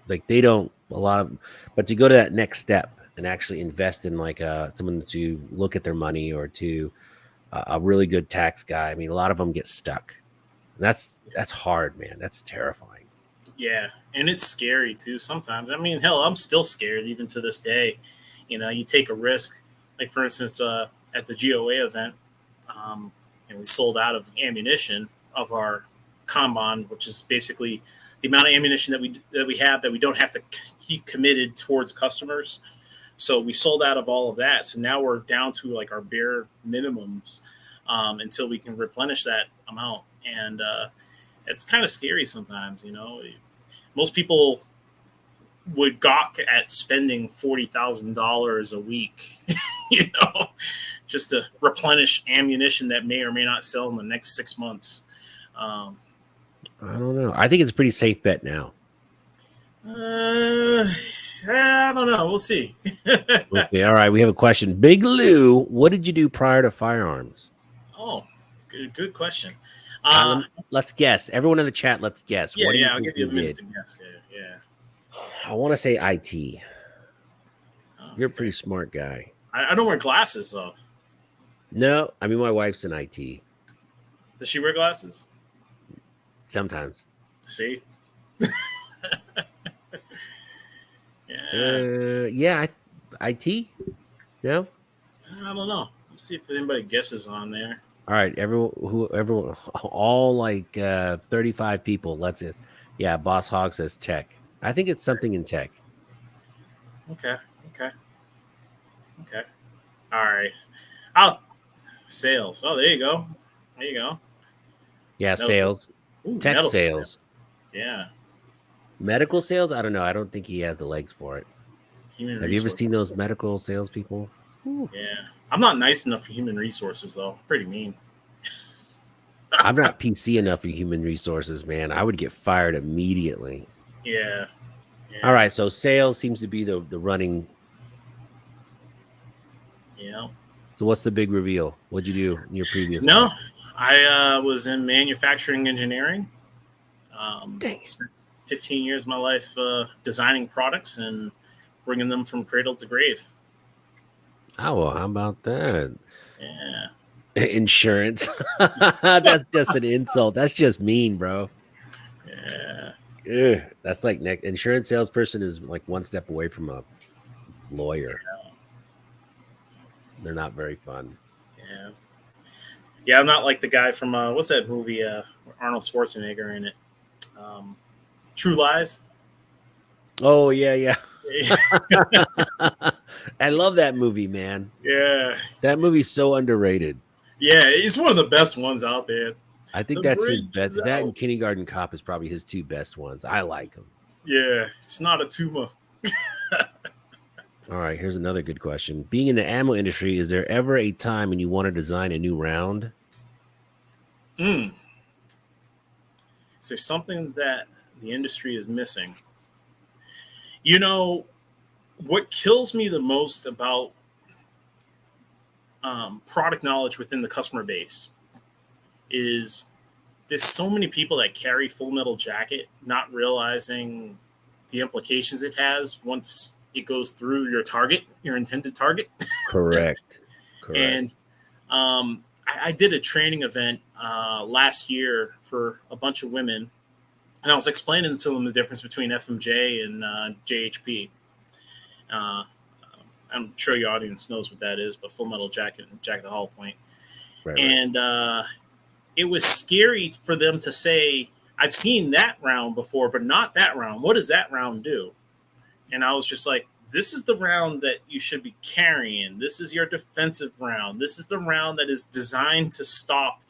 Like they don't a lot of, but to go to that next step and actually invest in like someone to look at their money or to a really good tax guy. I mean, a lot of them get stuck. And that's hard, man. That's terrifying. yeah. And it's scary too sometimes. I mean, hell, I'm still scared even to this day. You take a risk. Like, for instance, at the GOA event, um, and we sold out of ammunition of our Kanban, which is basically the amount of ammunition that we have that we don't have to keep committed towards customers. So we sold out of all of that. So now we're down to like our bare minimums until we can replenish that amount. And it's kind of scary sometimes. Most people would gawk at spending $40,000 a week, you know, just to replenish ammunition that may or may not sell in the next 6 months. Um, I don't know. I think it's a pretty safe bet now. uh, I don't know. We'll see. Okay, all right. We have a question. Big Lou, what did you do prior to firearms? Oh, good question. Uh, let's guess. Everyone in the chat, let's guess. Yeah, What do you yeah. I'll think give you you a minute did? to guess. Yeah, yeah. I want to say IT. Oh, You're a okay. pretty smart guy. I don't wear glasses though. No, I mean my wife's in IT. Does she wear glasses? Sometimes. See? Yeah. Yeah, IT. No. I don't know. Let's see if anybody guesses on there. All right, everyone, all like 35 people. Let's it. Yeah, Boss Hog says tech. I think it's something in tech. Okay. Okay. Okay. All right. I'll Sales. Oh, there you go. There you go. Yeah, Medical. sales, Ooh, tech medical sales. sales, Yeah. medical sales. I don't know. I don't think he has the legs for it. Human Have you ever resource. seen those medical salespeople? Whew. Yeah. I'm not nice enough for human resources though. Pretty mean. I'm not PC enough for human resources, man. I would get fired immediately. Yeah. All Yeah. right, so sales seems to be the running. Yeah. So what's the big reveal? What'd you do in your previous No, life? I was in manufacturing engineering. Dang it. Spent 15 years of my life designing products and bringing them from cradle to grave. Oh, well, how about that? Yeah. Insurance. That's just an insult. That's just mean, bro. Yeah. Ugh, that's like next insurance salesperson is like one step away from a lawyer. They're not very fun. Yeah. Yeah. I'm not like the guy from what's that movie? Arnold Schwarzenegger in it. Um, True Lies. Oh yeah, yeah. I love that movie, man. Yeah. That movie's so underrated. Yeah. It's one of the best ones out there. I think The that's his bridge best. is That out. and Kindergarten Cop is probably his two best ones. I like them. Yeah. It's not a tumor. All right, here's another good question. Being in the ammo industry, is there ever a time when you want to design a new round? Mm. Is there something that the industry is missing? You know, what kills me the most about product knowledge within the customer base is there's so many people that carry Full Metal Jacket, not realizing the implications it has once it goes through your target, your intended target. Correct. Correct. And I did a training event last year for a bunch of women, and I was explaining to them the difference between FMJ and JHP. Uh, I'm sure your audience knows what that is, but Full Metal Jacket and Jacket Hollow Point. Right, right. And it was scary for them to say, I've seen that round before, but not that round. What does that round do? And I was just like, this is the round that you should be carrying. This is your defensive round. This is the round that is designed to stop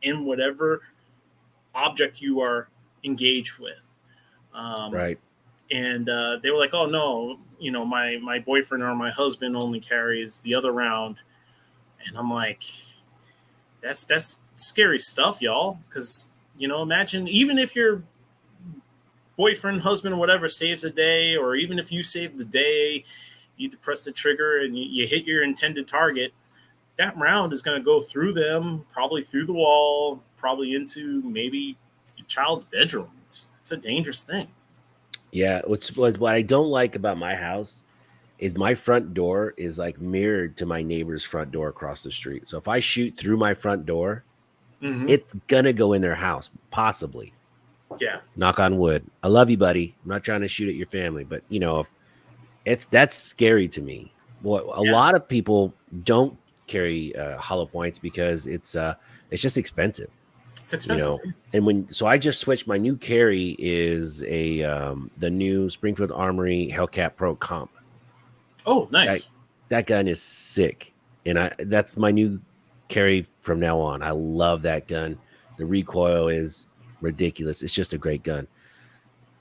in whatever object you are engaged with. Right. And they were like, "Oh no, my boyfriend or my husband only carries the other round," and I'm like, "That's scary stuff, y'all." Because imagine even if your boyfriend, husband, or whatever saves a day, or even if you save the day, you press the trigger and you hit your intended target. That round is going to go through them, probably through the wall, probably into maybe your child's bedroom. It's a dangerous thing. Yeah. What I don't like about my house is my front door is like mirrored to my neighbor's front door across the street. So if I shoot through my front door, Mm-hmm. it's gonna go in their house, possibly. Yeah. Knock on wood. I love you, buddy. I'm not trying to shoot at your family, but if that's scary to me. Well, a Yeah. lot of people don't carry hollow points because it's just expensive. It's expensive. And so I just switched. My new carry is the new Springfield Armory Hellcat Pro Comp. Oh, that, nice. that gun is sick, and that's my new carry from now on. I love that gun. The recoil is ridiculous. It's just a great gun.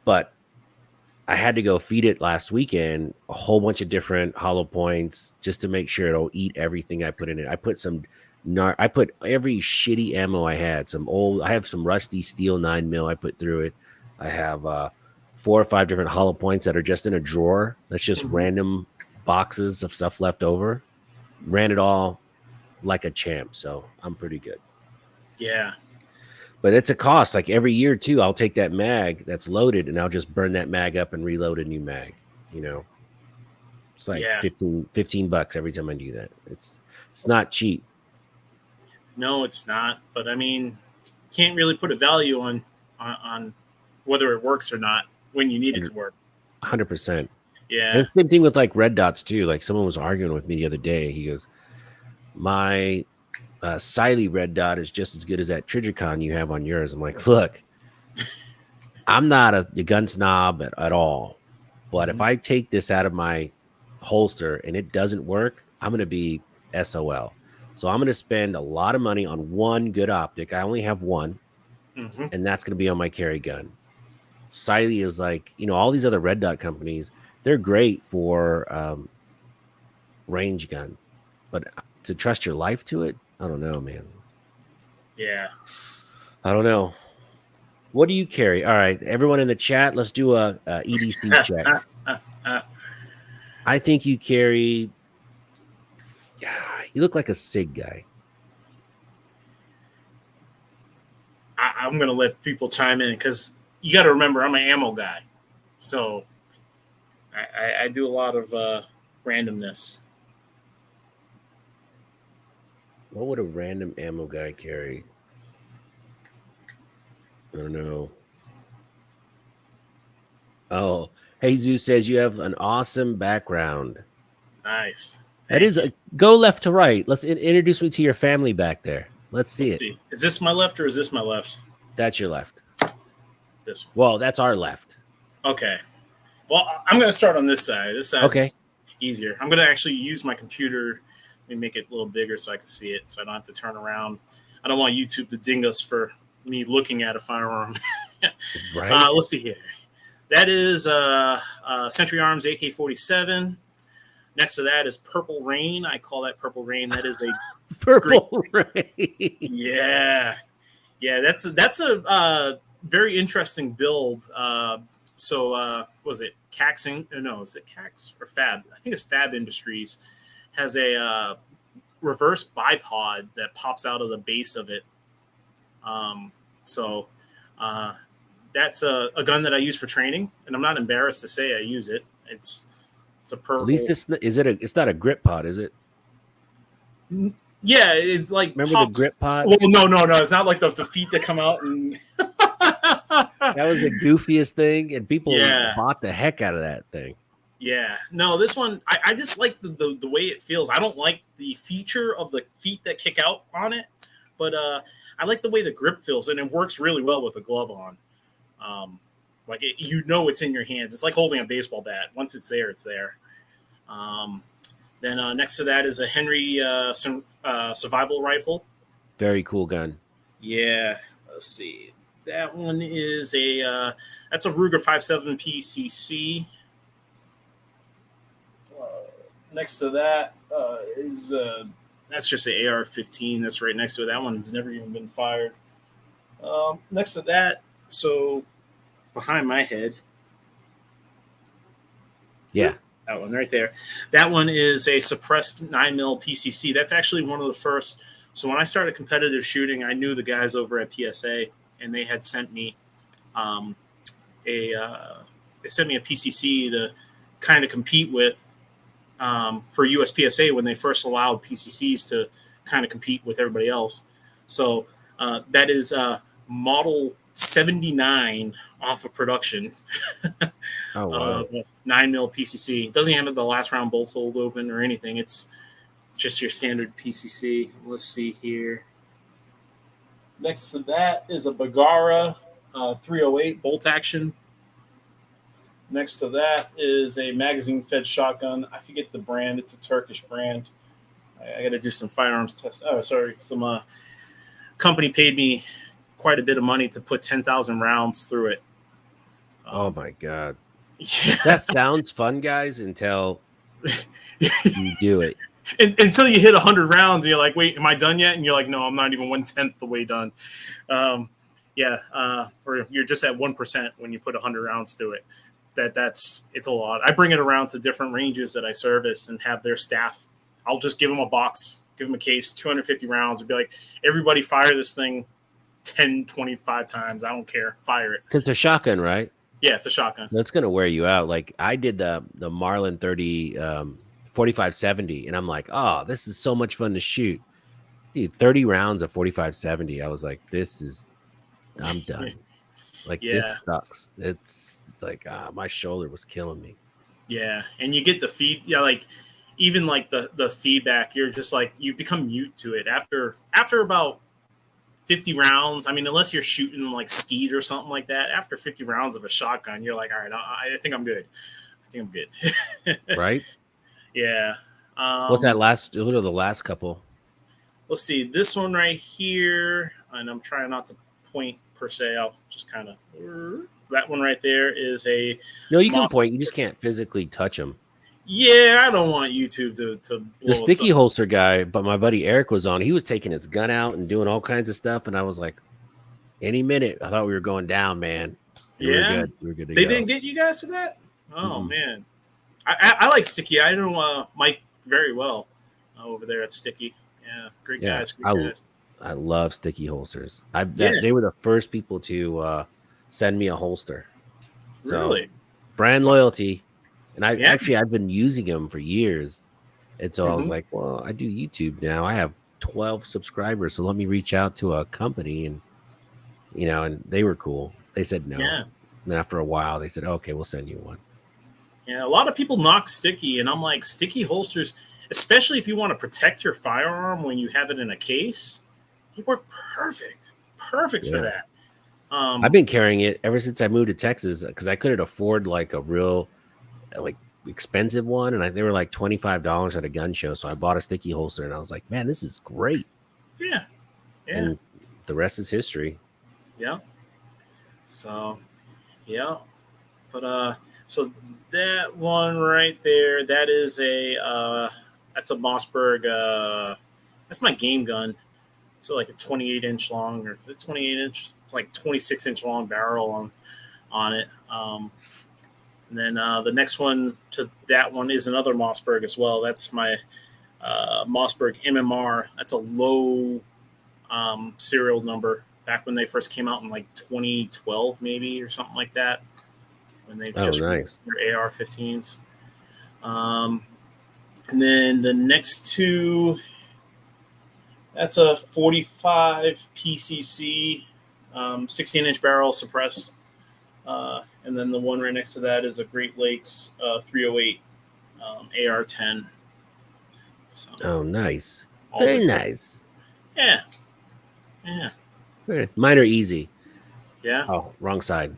But I had to go feed it last weekend a whole bunch of different hollow points just to make sure it'll eat everything I put in it. I put every shitty ammo I had. I have some rusty steel 9mm I put through it. I have 4 or 5 different hollow points that are just in a drawer. That's just random boxes of stuff left over. Ran it all like a champ, so I'm pretty good. Yeah. But it's a cost. Like every year too, I'll take that mag that's loaded and I'll just burn that mag up and reload a new mag. It's like Yeah. 15 bucks every time I do that. It's not cheap. No, it's not. But I mean, can't really put a value on whether it works or not when you need it to work. 100%. Yeah. And same thing with like red dots too. Like someone was arguing with me the other day. He goes, my Siley red dot is just as good as that Trijicon you have on yours. I'm like, look, I'm not a gun snob at all. But if I take this out of my holster and it doesn't work, I'm going to be SOL. So I'm going to spend a lot of money on one good optic. I only have one, Mm-hmm. and that's going to be on my carry gun. Siley is like, all these other red dot companies, they're great for range guns, but to trust your life to it, I don't know, man. Yeah. I don't know. What do you carry? All right, everyone in the chat, let's do a EDC check. I think you carry. Yeah, you look like a SIG guy. I'm gonna let people chime in because you got to remember I'm an ammo guy, so I do a lot of randomness. What would a random ammo guy carry? I don't know. Oh, Jesus says you have an awesome background. Nice. That Thank is you. go left to right. Let's introduce me to your family back there. Let's see Let's it. see. Is this my left or is this my left? That's your left. This one. Well, that's our left. Okay. Well, I'm going to start on this side. This side's Okay. easier. I'm going to actually use my computer and make it a little bigger so I can see it, so I don't have to turn around. I don't want YouTube to ding us for me looking at a firearm. Right. Let's see here. That is Century Arms AK-47. Next to that is Purple Rain. I call that Purple Rain. That is a Purple Rain. yeah. That's a very interesting build. Was it Cax? No, is it Cax or Fab? I think it's Fab Industries. Has a reverse bipod that pops out of the base of it. So that's a gun that I use for training, and I'm not embarrassed to say I use it. It's a purple. At least it's not a grip pod, is it? Yeah, it's like remember pops. the grip pod? Well, no, it's not like the feet that come out and. That was the goofiest thing, and people Yeah. bought the heck out of that thing. Yeah, no, this one I just like the way it feels. I don't like the feature of the feet that kick out on it, but I like the way the grip feels, and it works really well with a glove on. Like it's in your hands. It's like holding a baseball bat. Once it's there, it's there. Then next to that is a Henry survival rifle. Very cool gun. Yeah, let's see. That one is that's a Ruger 57 PCC. Next to that is that's just an AR-15. That's right next to it. That one's never even been fired. Next to that, so behind my head, yeah, that one right there. That one is a suppressed 9mm PCC. That's actually one of the first. So when I started competitive shooting, I knew the guys over at PSA, and they had sent me they sent me a PCC to kind of compete with for USPSA when they first allowed PCCs to kind of compete with everybody else. So that is model 79 off of production. Oh, wow. 9mm PCC. It doesn't have the last round bolt hold open or anything. It's just your standard PCC. Let's see here. Next to that is a Bagara 308 bolt action. Next to that is a magazine-fed shotgun. I forget the brand. It's a Turkish brand. I got to do some firearms tests. Oh, sorry. Some company paid me quite a bit of money to put 10,000 rounds through it. Oh, my God. Yeah. That sounds fun, guys, until you do it. Until you hit 100 rounds, and you're like, wait, am I done yet? And you're like, no, I'm not even 1/10 the way done. Or you're just at 1% when you put 100 rounds to it. It's a lot. I bring it around to different ranges that I service and have their staff. I'll just give them a box, give them a case, 250 rounds, and be like, everybody fire this thing 10, 25 times. I don't care. Fire it. Because it's a shotgun, right? Yeah, it's a shotgun. So it's going to wear you out. Like I did the Marlin 30 4570, and I'm like, oh, this is so much fun to shoot. Dude, 30 rounds of 4570. I was like, I'm done. Like this sucks. It's like my shoulder was killing me. Yeah, and you get the feed. Yeah, like even like the feedback. You're just like you become mute to it after about 50 rounds. I mean, unless you're shooting like skeet or something like that. After 50 rounds of a shotgun, you're like, all right, I think I'm good. Right? Yeah. What are the last couple? let's see, this one right here, and I'm trying not to point per se. I'll just kind of that one right there is a No, you can Moss. point. You just can't physically touch them. Yeah, I don't want YouTube to The blow us sticky up. holster guy, but my buddy Eric was on. He was taking his gun out and doing all kinds of stuff, and I was like, any minute, I thought we were going down, man, and we were Yeah, good. We were good to they go. didn't get you guys to that. Oh Mm-mm. man, I like Sticky. I know Mike very well over there at Sticky. Yeah, great Yeah, guys, great guys. I love sticky holsters. Yeah, They were the first people to send me a holster. So really. brand loyalty, and Yeah. I've been using them for years. And so I was Hmm. like, well, I do YouTube now. I have 12 subscribers, so let me reach out to a company, and and they were cool. They said no. Yeah. And then after a while, they said, okay, we'll send you one. Yeah, a lot of people knock Sticky, and I'm like, Sticky holsters, especially if you want to protect your firearm when you have it in a case, they work perfect, perfect for Yeah. that. I've been carrying it ever since I moved to Texas because I couldn't afford like a real like expensive one, and they were like $25 at a gun show. So I bought a sticky holster, and I was like, man, this is great. Yeah, yeah, And the rest is history. yeah. So, yeah, but so that one right there, that is that's a Mossberg. That's my game gun. It's like a 28-inch long, or is it 28-inch? It's like 26-inch long barrel on it. And then the next one to that one is another Mossberg as well. That's my Mossberg MMR. That's a low serial number. Back when they first came out in like 2012, maybe, or something like that, when they Oh, just nice. their AR-15s. Um, and then the next two, that's a 45 PCC, 16-inch barrel suppressed. And then the one right next to that is a Great Lakes 308 AR-10. So Oh, nice. all Very the nice. yeah, yeah, Mine are easy. yeah. Oh, wrong side.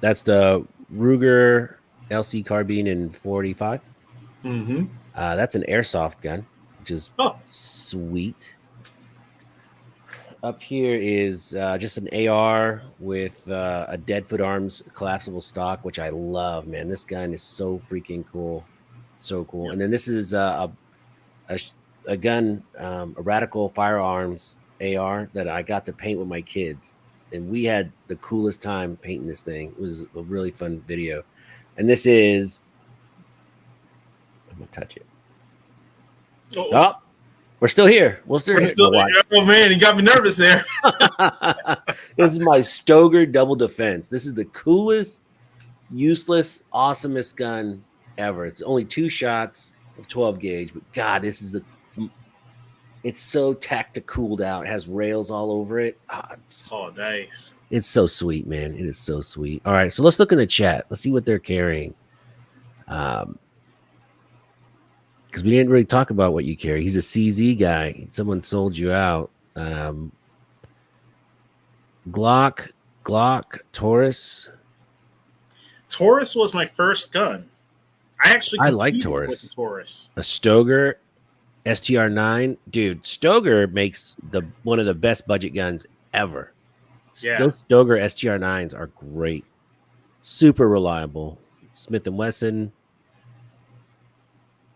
That's the Ruger LC carbine in 45. Mm-hmm. That's an airsoft gun, which is Oh, sweet. Up here is just an AR with a Deadfoot Arms collapsible stock, which I love, man. This gun is so freaking cool. So cool. yeah. And then this is a, a gun, a Radical Firearms AR that I got to paint with my kids. And we had the coolest time painting this thing. It was a really fun video. And this is, I'm going to touch it. Oh, Oh, we're still here. We're still here. still, But watch. oh man, you got me nervous there. This is my Stoger double defense. This is the coolest, useless, awesomest gun ever. It's only 2 shots of 12 gauge, but God, this is it's so tactical out. It has rails all over it. Oh, nice. It's so sweet, man. It is so sweet. All right, so let's look in the chat. Let's see what they're carrying. Because we didn't really talk about what you carry. He's a CZ guy. Someone sold you out. Glock, Taurus. Taurus was my first gun. I actually I like competed Taurus. with the Taurus. A Stoger STR9. Dude, Stoger makes one of the best budget guns ever. Yeah. Those Stoger STR9s are great. Super reliable. Smith & Wesson.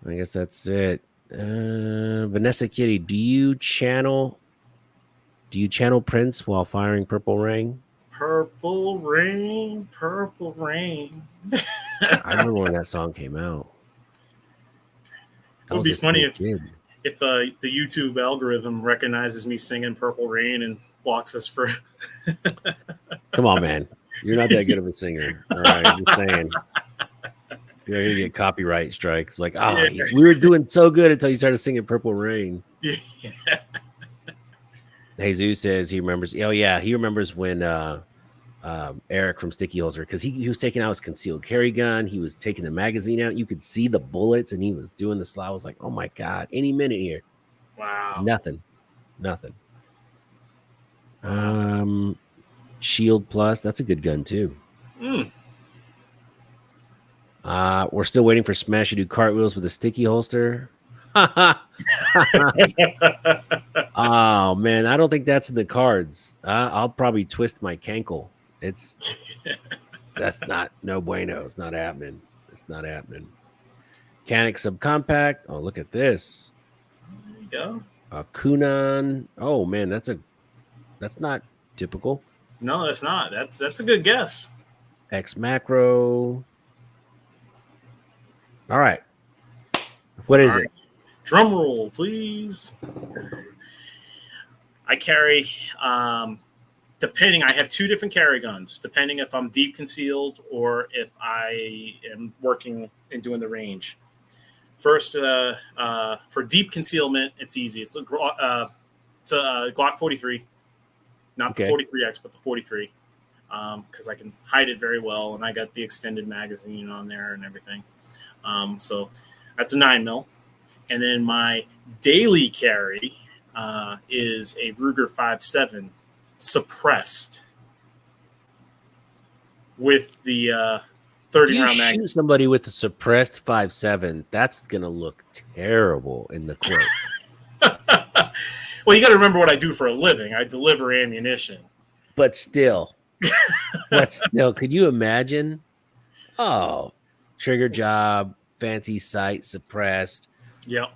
I guess that's it. Vanessa Kitty, do you channel Prince while firing Purple Rain? Purple rain, purple rain. I remember when that song came out. It would be funny if the YouTube algorithm recognizes me singing Purple Rain and blocks us for. Come on, man. You're not that good of a singer. All right, I'm just saying. You're gonna get copyright strikes. Like, we were doing so good until you started singing Purple Rain. Yeah. Jesus says he remembers. Oh yeah, he remembers when Eric from Sticky Holster, because he was taking out his concealed carry gun. He was taking the magazine out. You could see the bullets, and he was doing the slide. I was like, oh my god, any minute here. Wow. Nothing. Shield Plus, that's a good gun too. We're still waiting for Smash to do cartwheels with a sticky holster. Oh man, I don't think that's in the cards. I'll probably twist my cankle. That's not no bueno. It's not happening. It's not happening. Canic subcompact. Oh, look at this. There you go. Kunan. Oh man, that's not typical. No, that's not. That's a good guess. X macro. All right. What is All right. it? Drum roll, please. I carry, depending, I have two different carry guns, depending if I'm deep concealed or if I am working and doing the range. First, for deep concealment, it's easy. It's a Glock 43, not the Okay. 43X, but the 43, because I can hide it very well, and I got the extended magazine on there and everything. So that's a 9 mil. And then my daily carry is a Ruger 5.7 suppressed with the 30 If you round shoot magazine. somebody with a suppressed 5.7, that's gonna look terrible in the court. Well, you got to remember what I do for a living. I deliver ammunition. But still, could you imagine? Oh, trigger job, fancy sight, suppressed, Yep.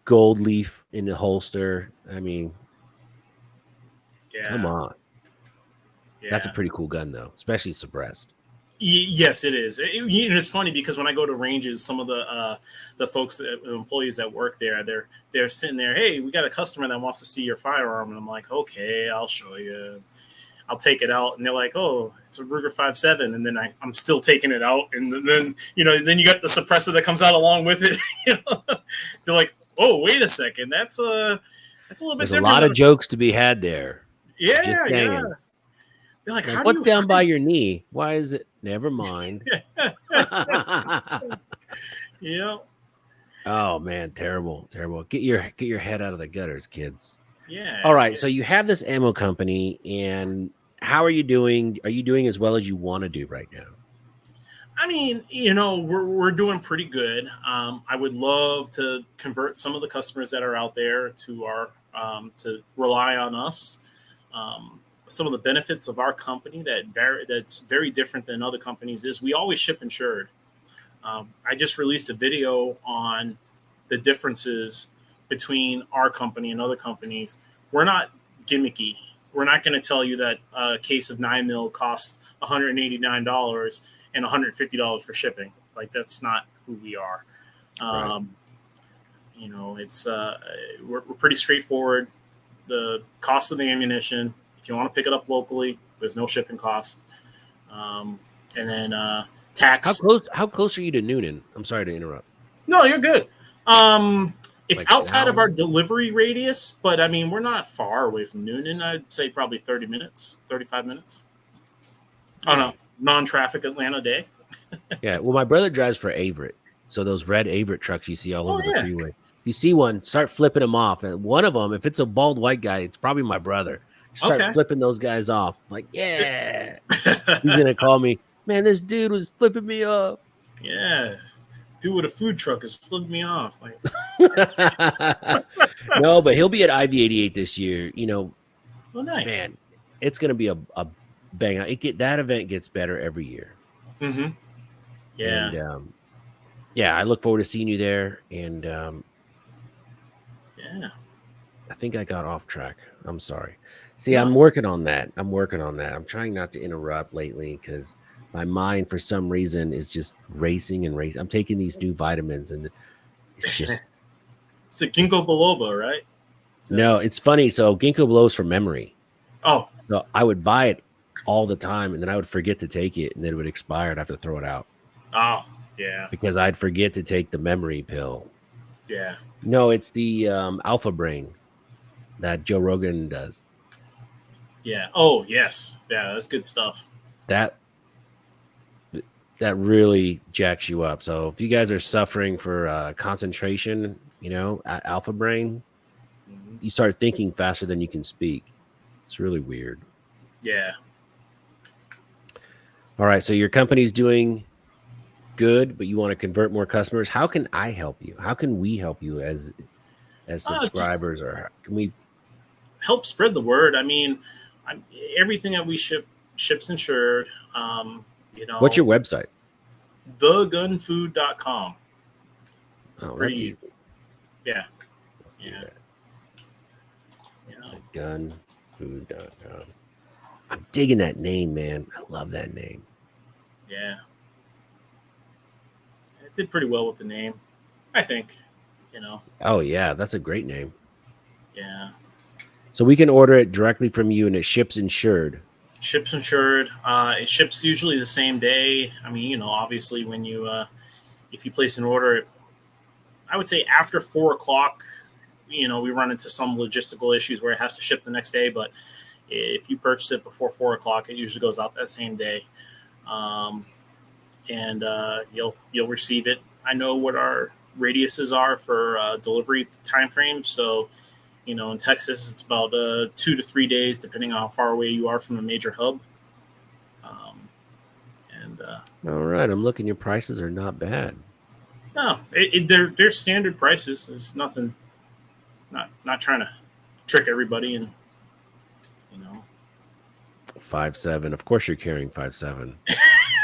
gold leaf in the holster. I mean, Yeah. come on. Yeah. That's a pretty cool gun, though, especially suppressed. Yes, it is. It's funny because when I go to ranges, some of the folks, the employees that work there, they're sitting there. Hey, we got a customer that wants to see your firearm, and I'm like, okay, I'll show you. I'll take it out, and they're like, oh, it's a Ruger 5.7, and then I'm still taking it out, and then then you got the suppressor that comes out along with it. They're like, oh, wait a second, that's a little bit different. There's a lot of jokes to be had there. Yeah, Just saying. yeah. They're like, what's down by your knee? Why is it? Never mind. Yeah. Oh man, terrible, terrible. Get your head out of the gutters, kids. Yeah. All right, so you have this ammo company, and how are you doing? Are you doing as well as you want to do right now? I mean, we're doing pretty good. I would love to convert some of the customers that are out there to our to rely on us. Some of the benefits of our company that's very different than other companies is we always ship insured. I just released a video on the differences between our company and other companies. We're not gimmicky. We're not going to tell you that a case of 9 mil costs $189 and $150 for shipping. Like, that's not who we are. Right. It's we're pretty straightforward. The cost of the ammunition, if you want to pick it up locally, there's no shipping cost. And then tax. How close are you to Noonan? I'm sorry to interrupt. No, you're good. It's like outside of our delivery radius, but I mean, we're not far away from Noonan. I'd say probably 30 minutes, 35 minutes. On a non-traffic Atlanta day. Yeah. Well, my brother drives for Averett. So those red Averett trucks you see all over the freeway. If you see one, start flipping them off. And one of them, if it's a bald white guy, it's probably my brother. Start flipping those guys off. Like, yeah. He's going to call me, man, this dude was flipping me off. Yeah. Dude with a food truck is flipping me off. Like, no, but he'll be at IV88 this year. Oh, nice. Man, it's going to be a bang. That event gets better every year. Mm-hmm. Yeah. And, yeah, I look forward to seeing you there. And yeah, I think I got off track. I'm sorry. See, I'm working on that. I'm trying not to interrupt lately because my mind, for some reason, is just racing and racing. I'm taking these new vitamins, and it's just it's a ginkgo biloba, right? No, it's funny. So ginkgo biloba is for memory. Oh, so I would buy it all the time, and then I would forget to take it, and then it would expire. I'd have to throw it out. Oh, yeah. Because I'd forget to take the memory pill. Yeah. No, it's the Alpha Brain that Joe Rogan does. Yeah. Oh, yes. Yeah, that's good stuff. That really jacks you up. So if you guys are suffering for concentration, Alpha Brain, you start thinking faster than you can speak. It's really weird. Yeah. All right. So your company's doing good, but you want to convert more customers. How can I help you? How can we help you as as Just subscribers, or can we? help spread the word. I mean, everything that we ships insured. You What's know, your website? thegunfood.com. Oh, Pretty that's easy. easy. Yeah, Let's do yeah, that. yeah, Gunfood.com. I'm digging that name, man. I love that name. yeah. It did pretty well with the name, I think. You know, Oh yeah, that's a great name. yeah. So we can order it directly from you, and it ships insured. Ships insured. It ships usually the same day. I mean, obviously when you if you place an order, I would say after 4 o'clock, we run into some logistical issues where it has to ship the next day. But if you purchase it before 4 o'clock, it usually goes out that same day, um, and you'll receive it. I know what our radiuses are for delivery time frames. So in Texas, it's about 2 to 3 days, depending on how far away you are from a major hub. Um, and All right, I'm looking. Your prices are not bad. No, they're standard prices. It's nothing. Not trying to trick everybody, and you know. 5.7. Of course, you're carrying 5.7.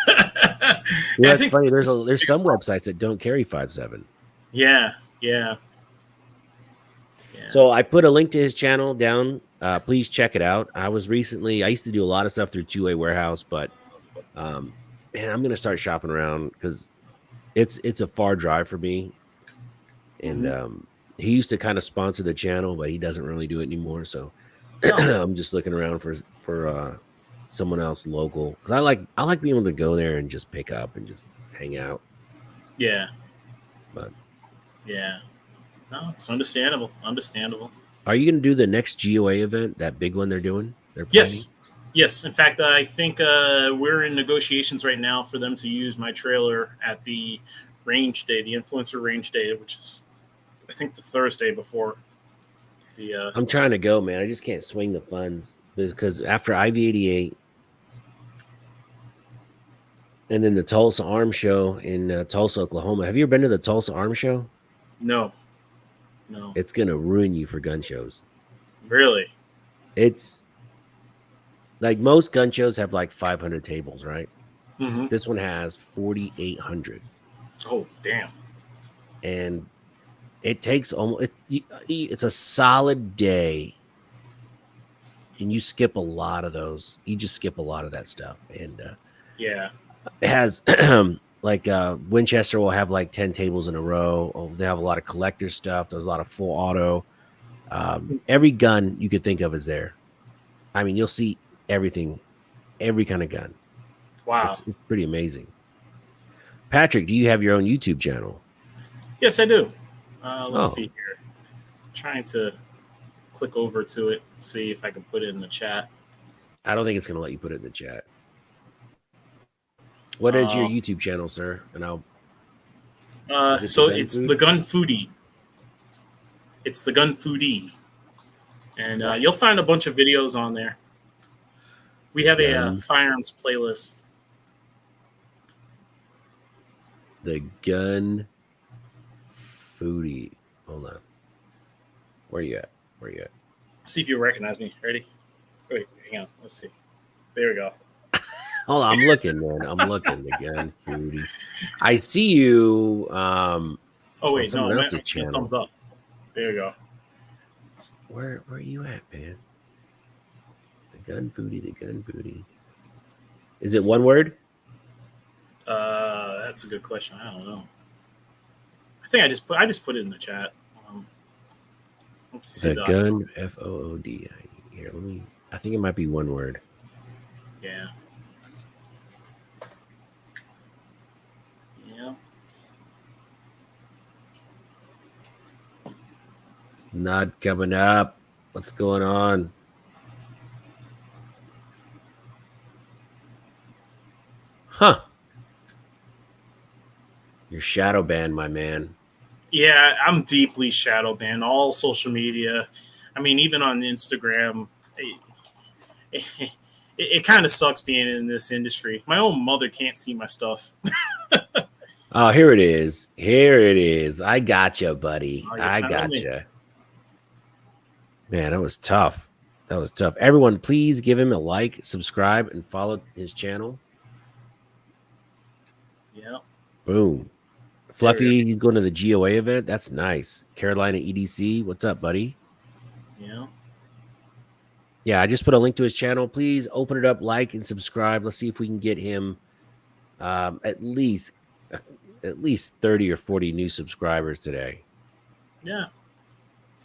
I You know, it's think funny. There's some websites that don't carry 5.7. Yeah, yeah, yeah. So I put a link to his channel down. Please check it out. I used to do a lot of stuff through 2A Warehouse, but man, I'm gonna start shopping around because it's a far drive for me. And Mm-hmm. he used to kind of sponsor the channel, but he doesn't really do it anymore. So No, I'm just looking around for someone else local because I like being able to go there and just pick up and just hang out. yeah, But yeah. No, it's understandable. Understandable. are you going to do the next GOA event, that big one they're planning? Yes, yes. In fact, I think we're in negotiations right now for them to use my trailer at the range day, the influencer range day, which is I think the Thursday before the. I'm trying to go, man. I just can't swing the funds because after IV88 and then the Tulsa Arm Show in Tulsa, Oklahoma. Have you ever been to the Tulsa Arm Show? No, no, It's going to ruin you for gun shows. really. It's like most gun shows have like 500 tables, right? Mm-hmm. This one has 4,800. Oh, damn. And it takes it's a solid day. And you skip a lot of those. You just skip a lot of that stuff. And Yeah. it has like Winchester will have like 10 tables in a row. They have a lot of collector stuff. There's a lot of full auto. Every gun you could think of is there. I mean, you'll see everything, every kind of gun. Wow. It's pretty amazing. Patrick, do you have your own YouTube channel? Yes, I do. Let's Oh, see here. Trying to click over to it, see if I can put it in the chat. I don't think it's going to let you put it in the chat. What is your Uh, YouTube channel, sir? And I'll. uh, Is it the so gun it's food? the Gun Foodie. It's the Gun Foodie, and you'll Nice. find a bunch of videos on there. We have a Gun. firearms playlist. The gun foodie. Hold on. Where you at? Where you at? See if you recognize me. Ready? Wait, hang on. Let's see. There we go. Hold on. I'm looking, man. I'm looking. The gun foodie. I see you Oh on wait, no, someone I'm else's actually channel. thumbs up. There you go. Where are you at, man? The gun foodie. The gun foodie. Is it one word? That's a good question. I don't know. I think I just put it in the chat. Let's see The the icon. gun FOOD. Here, let me. I think it might be one word. Yeah. Yeah. It's not coming up. What's going on? Huh. You're shadow banned, my man. Yeah, I'm deeply shadow banned. All social media. I mean, even on Instagram. It kind of sucks being in this industry. My own mother can't see my stuff. Oh, here it is. Here it is. I gotcha, buddy. Oh, you I found me. gotcha. Man, that was tough. That was tough. Everyone, please give him a like, subscribe, and follow his channel. Yeah, Boom. there. Fluffy, he's going to the GOA event. That's nice. Carolina EDC. What's up, buddy? Yeah, Yeah, I just put a link to his channel. Please open it up, like, and subscribe. Let's see if we can get him at least 30 or 40 new subscribers today. yeah.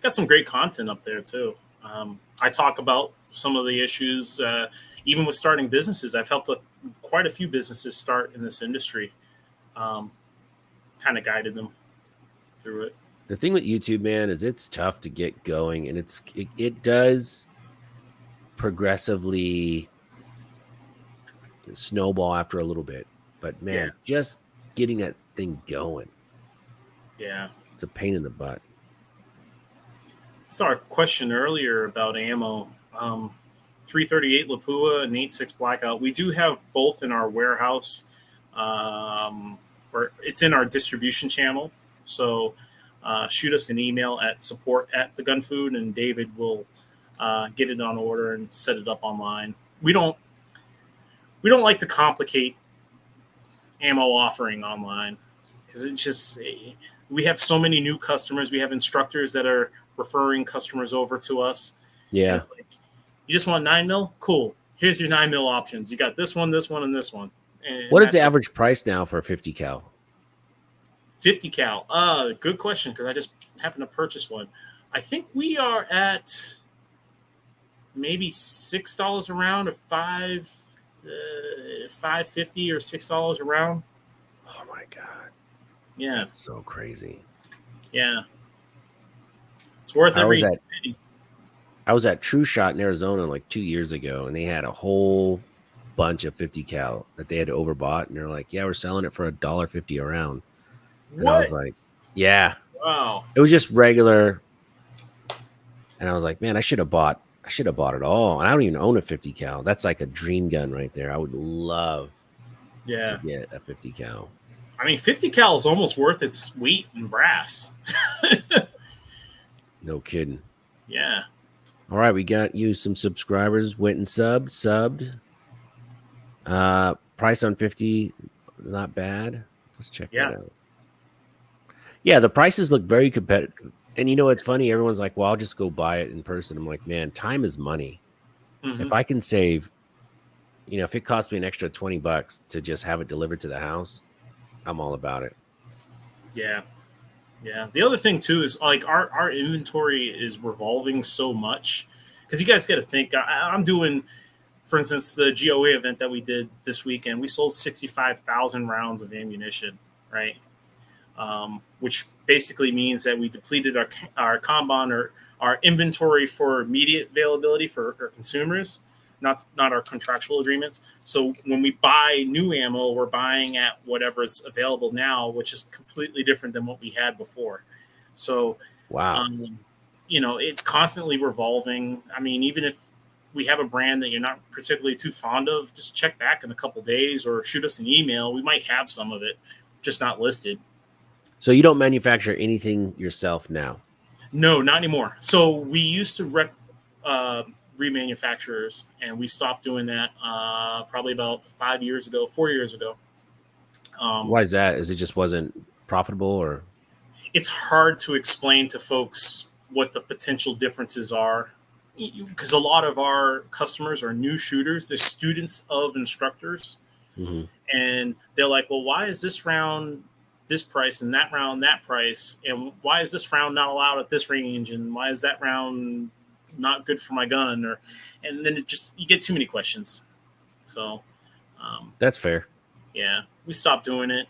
Got some great content up there too. I talk about some of the issues, even with starting businesses. I've helped quite a few businesses start in this industry. Um, kind of guided them through it. The thing with YouTube, man, is it's tough to get going, and it does progressively snowball after a little bit. But Yeah, man, just getting that thing going, yeah. it's a pain in the butt. Saw a question earlier about ammo. 338 Lapua and 86 Blackout. We do have both in our warehouse, or it's in our distribution channel. So shoot us an email at support@thegunfood, and David will get it on order and set it up online. We don't like to complicate ammo offering online because it just we have so many new customers. We have instructors that are referring customers over to us, and Yeah. it's like, you just want 9 mil? Cool. Here's your 9 mil options. You got this one, and this one, and What is the that's it. average price now for 50 cal? 50 cal. Good question because I just happened to purchase one. I think we are at maybe $6 a round, or 5.50 or $6 a round. Oh my god, Yeah, that's so crazy. yeah. It's worth I was every at penny. I was at True Shot in Arizona like 2 years ago, and they had a whole bunch of 50 cal that they had overbought, and they're like, "Yeah, we're selling it for $1.50 a round." And I was What? like, "Yeah." Wow. It was just regular, and I was like, "Man, I should have bought. I should have bought it all." And I don't even own a 50 cal. That's like a dream gun right there. I would love to Yeah. get a 50 cal. I mean, 50 cal is almost worth its weight in brass. No kidding. Yeah. All right, we got you some subscribers. Went and subbed. Price on 50, not bad. Let's check that Yeah. out. Yeah, the prices look very competitive. And you know what's funny? Everyone's like, well, I'll just go buy it in person. I'm like, man, time is money. If Hmm. I can save, if it costs me an extra $20 to just have it delivered to the house, I'm all about it. Yeah. Yeah. The other thing too is like our inventory is revolving so much because you guys got to think. I'm doing, for instance, the GOA event that we did this weekend. We sold 65,000 rounds of ammunition, right? Which basically means that we depleted our Kanban, or our inventory for immediate availability for our consumers, not our contractual agreements. So when we buy new ammo, we're buying at whatever's available now, which is completely different than what we had before. So Wow. um, it's constantly revolving. I mean, even if we have a brand that you're not particularly too fond of, just check back in a couple days or shoot us an email. We might have some of it, just not listed. So you don't manufacture anything yourself now? No, not anymore. So we used to rep uh, remanufacturers, and we stopped doing that probably about 5 years ago, 4 years ago. Um, Why is that? Is it just wasn't profitable or? it's hard to explain to folks what the potential differences are because a lot of our customers are new shooters. They're students of instructors, Mhm. and they're like, well, why is this round this price and that round that price, and why is this round not allowed at this range, and why is that round not good for my gun, or and then you get too many questions. So um, That's fair. yeah, we stopped doing it.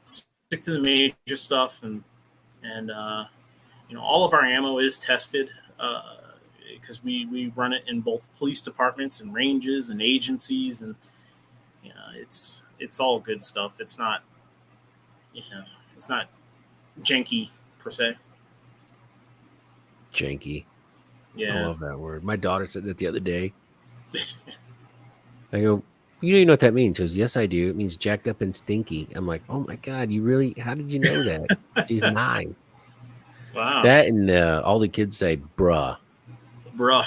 Stick to the major stuff, and all of our ammo is tested because we run it in both police departments and ranges and agencies, and it's all good stuff. It's not janky per se. Janky. I Yeah. love that word. My daughter said that the other day. I go, you don't even know what that means. She goes, yes, I do. It means jacked up and stinky. I'm like, oh my God, you really, how did you know that? She's 9. Wow, That and all the kids say bruh. bruh.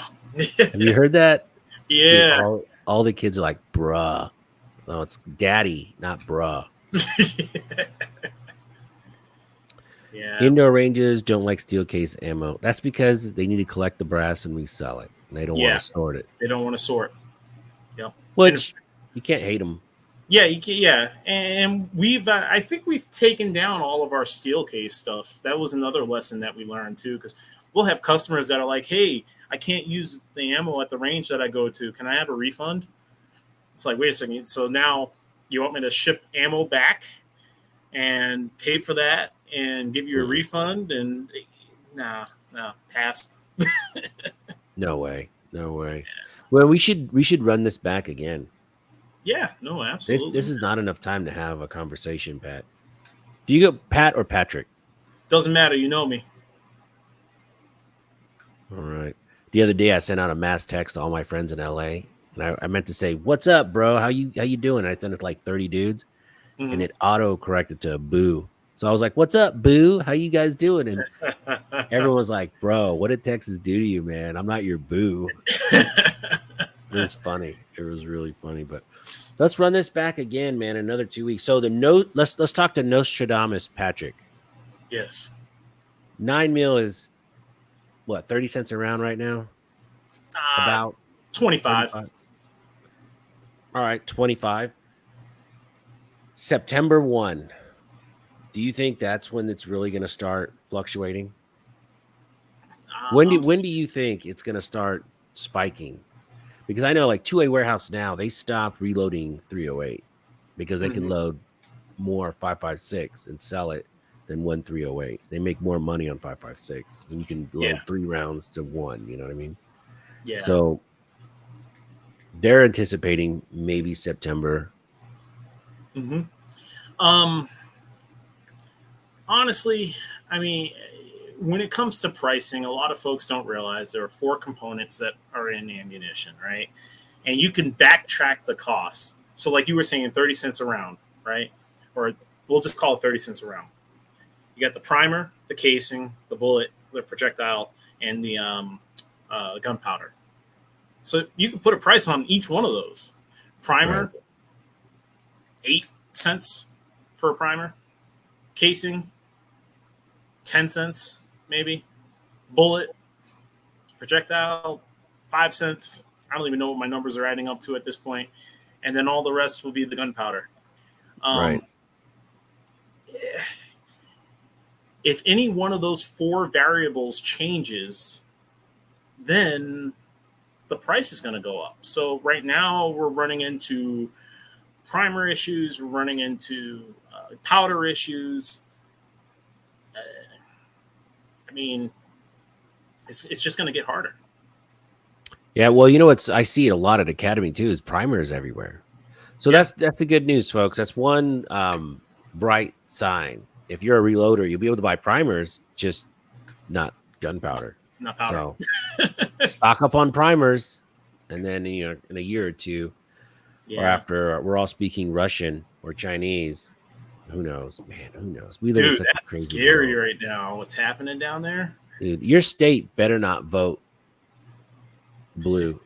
Have you heard that? Dude, Yeah. all the kids are like bruh. Oh, it's daddy, not bruh. Yeah. Indoor ranges don't like steel case ammo. That's because they need to collect the brass and resell it. And they don't want Yeah. to sort it. They don't want to sort. Yep. And Which you can't hate them. yeah, you can, yeah, and we've I think we've taken down all of our steel case stuff. That was another lesson that we learned too, because we'll have customers that are like, "Hey, I can't use the ammo at the range that I go to. Can I have a refund?" It's like, wait a second. So now you want me to ship ammo back and pay for that and give you a Mm, refund? And nah, nah, pass. no way. No way. Well, we should run this back again. Yeah, no, This absolutely. is not enough time to have a conversation, Pat. Do you go Pat or Patrick? Doesn't matter. You know me. All right. The other day I sent out a mass text to all my friends in LA. And I meant to say, "What's up, bro? How you doing?" And I sent it to like 30 dudes and Hmm. it auto corrected to boo. So I was like, "What's up, boo? How you guys doing?" And everyone was like, "Bro, what did Texas do to you, man? I'm not your boo." It was funny. It was really funny. But let's run this back again, man. Another 2 weeks. So the note. Let's talk to Nostradamus Patrick. Yes. 9 mil is what 30 cents around right now. Uh, About 25. 35. All right, 25. September 1. Do you think that's when it's really going to start fluctuating? When do I'm when do you think it's going to start spiking? Because I know like 2A warehouse now, they stopped reloading 308 because they can mhm. load more 556 and sell it than one 308. They make more money on 556 when you can Yeah, load 3 rounds to one, you know what I mean? yeah. So they're anticipating maybe September. Hmm. Um, honestly, I mean, when it comes to pricing, a lot of folks don't realize there are four components that are in ammunition, right? And you can backtrack the cost. So, like you were saying, 30 cents a round, right? Or we'll just call it 30 cents a round. You got the primer, the casing, the bullet, the projectile, and the gunpowder. So you can put a price on each one of those. Right. Primer, 8 cents for a primer. Casing, 10 cents maybe. Bullet, projectile, 5 cents. I don't even know what my numbers are adding up to at this point. And then all the rest will be the gunpowder. Right. Um, if any one of those four variables changes, then the price is going to go up. So right now we're running into primer issues, we're running into powder issues. Uh, I mean, it's just going to get harder. Yeah, well, you know what's I see it a lot at Academy too is primers everywhere. So Yeah, that's the good news, folks. That's one bright sign. If you're a reloader, you'll be able to buy primers, just not gunpowder. not powder. So stock up on primers, and then in a year or two, or Yeah, after we're all speaking Russian or Chinese, who knows, man? Who knows? We live in dude, such a that's crazy scary world, right now. What's happening down there? dude. Your state better not vote blue,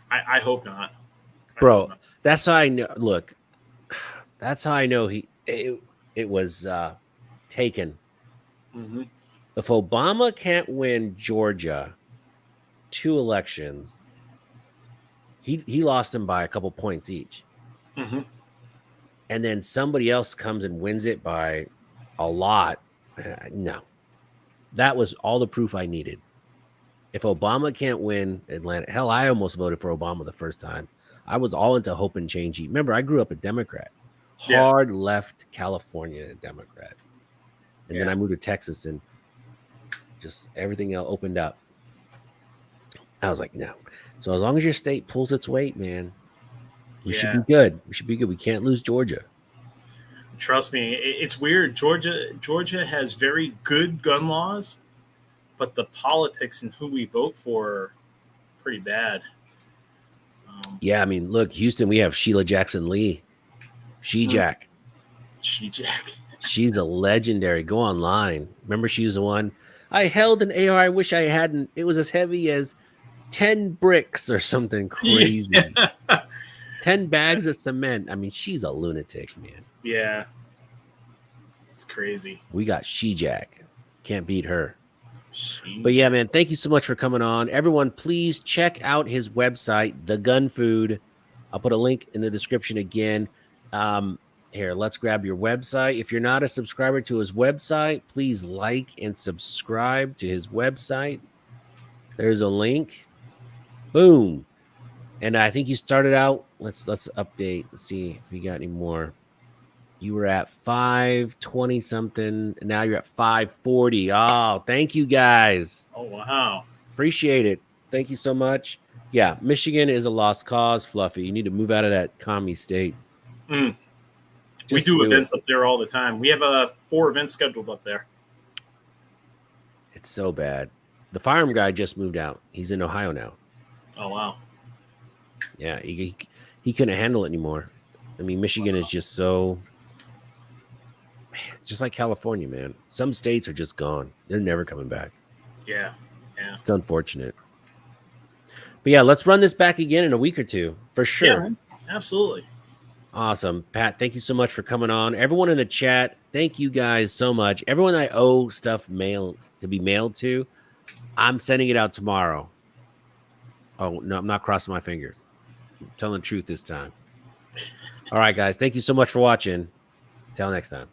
I hope not. I hope bro. not. That's how I know. Look, that's how I know it was taken. Hmm. If Obama can't win Georgia 2 elections, he lost them by a couple points each. Hmm. And then somebody else comes and wins it by a lot. No, that was all the proof I needed. If Obama can't win Atlanta, hell, I almost voted for Obama the first time. I was all into hope and change. Remember, I grew up a Democrat, Yeah, hard left California Democrat. And then yeah, I moved to Texas and just everything else opened up. I was like, no. So as long as your state pulls its weight, man, we should yeah. be good. We should be good. We can't lose Georgia. Trust me, it's weird. Georgia has very good gun laws, but the politics and who we vote for are pretty bad. Um, Yeah, I mean, look, Houston, we have Sheila Jackson Lee, She mm, Jack. she Jack. She's a legendary. Go online. Remember, she's the one. I held an AR. I wish I hadn't. It was as heavy as 10 bricks or something crazy. Yeah. 10 bags of cement. I mean, she's a lunatic, man. Yeah. It's crazy. We got She-Jack. Can't beat her. She But yeah, man, thank you so much for coming on. Everyone, please check out his website, The Gun Food. I'll put a link in the description again. Here, let's grab your website. If you're not a subscriber to his website, please like and subscribe to his website. There's a link. Boom. And I think you started out. Let's update. Let's see if we got any more. You were at 520 something, and now you're at 540. Oh, thank you guys. Oh wow. Appreciate it. Thank you so much. Yeah, Michigan is a lost cause, Fluffy. You need to move out of that commie state. We Just do do events it. up there all the time. We have 4 events scheduled up there. It's so bad. The firearm guy just moved out. He's in Ohio now. Oh wow. Yeah, he couldn't handle it anymore. I mean, Michigan is just so, man, it's just like California, man. Some states are just gone. They're never coming back. Yeah. Yeah. It's unfortunate. But yeah, let's run this back again in a week or two for sure. Yeah, man. Absolutely. Awesome. Pat, thank you so much for coming on. Everyone in the chat, thank you guys so much. Everyone I owe stuff to be mailed to, I'm sending it out tomorrow. Oh, no, I'm not crossing my fingers. I'm telling the truth this time. All right, guys. Thank you so much for watching. Till next time.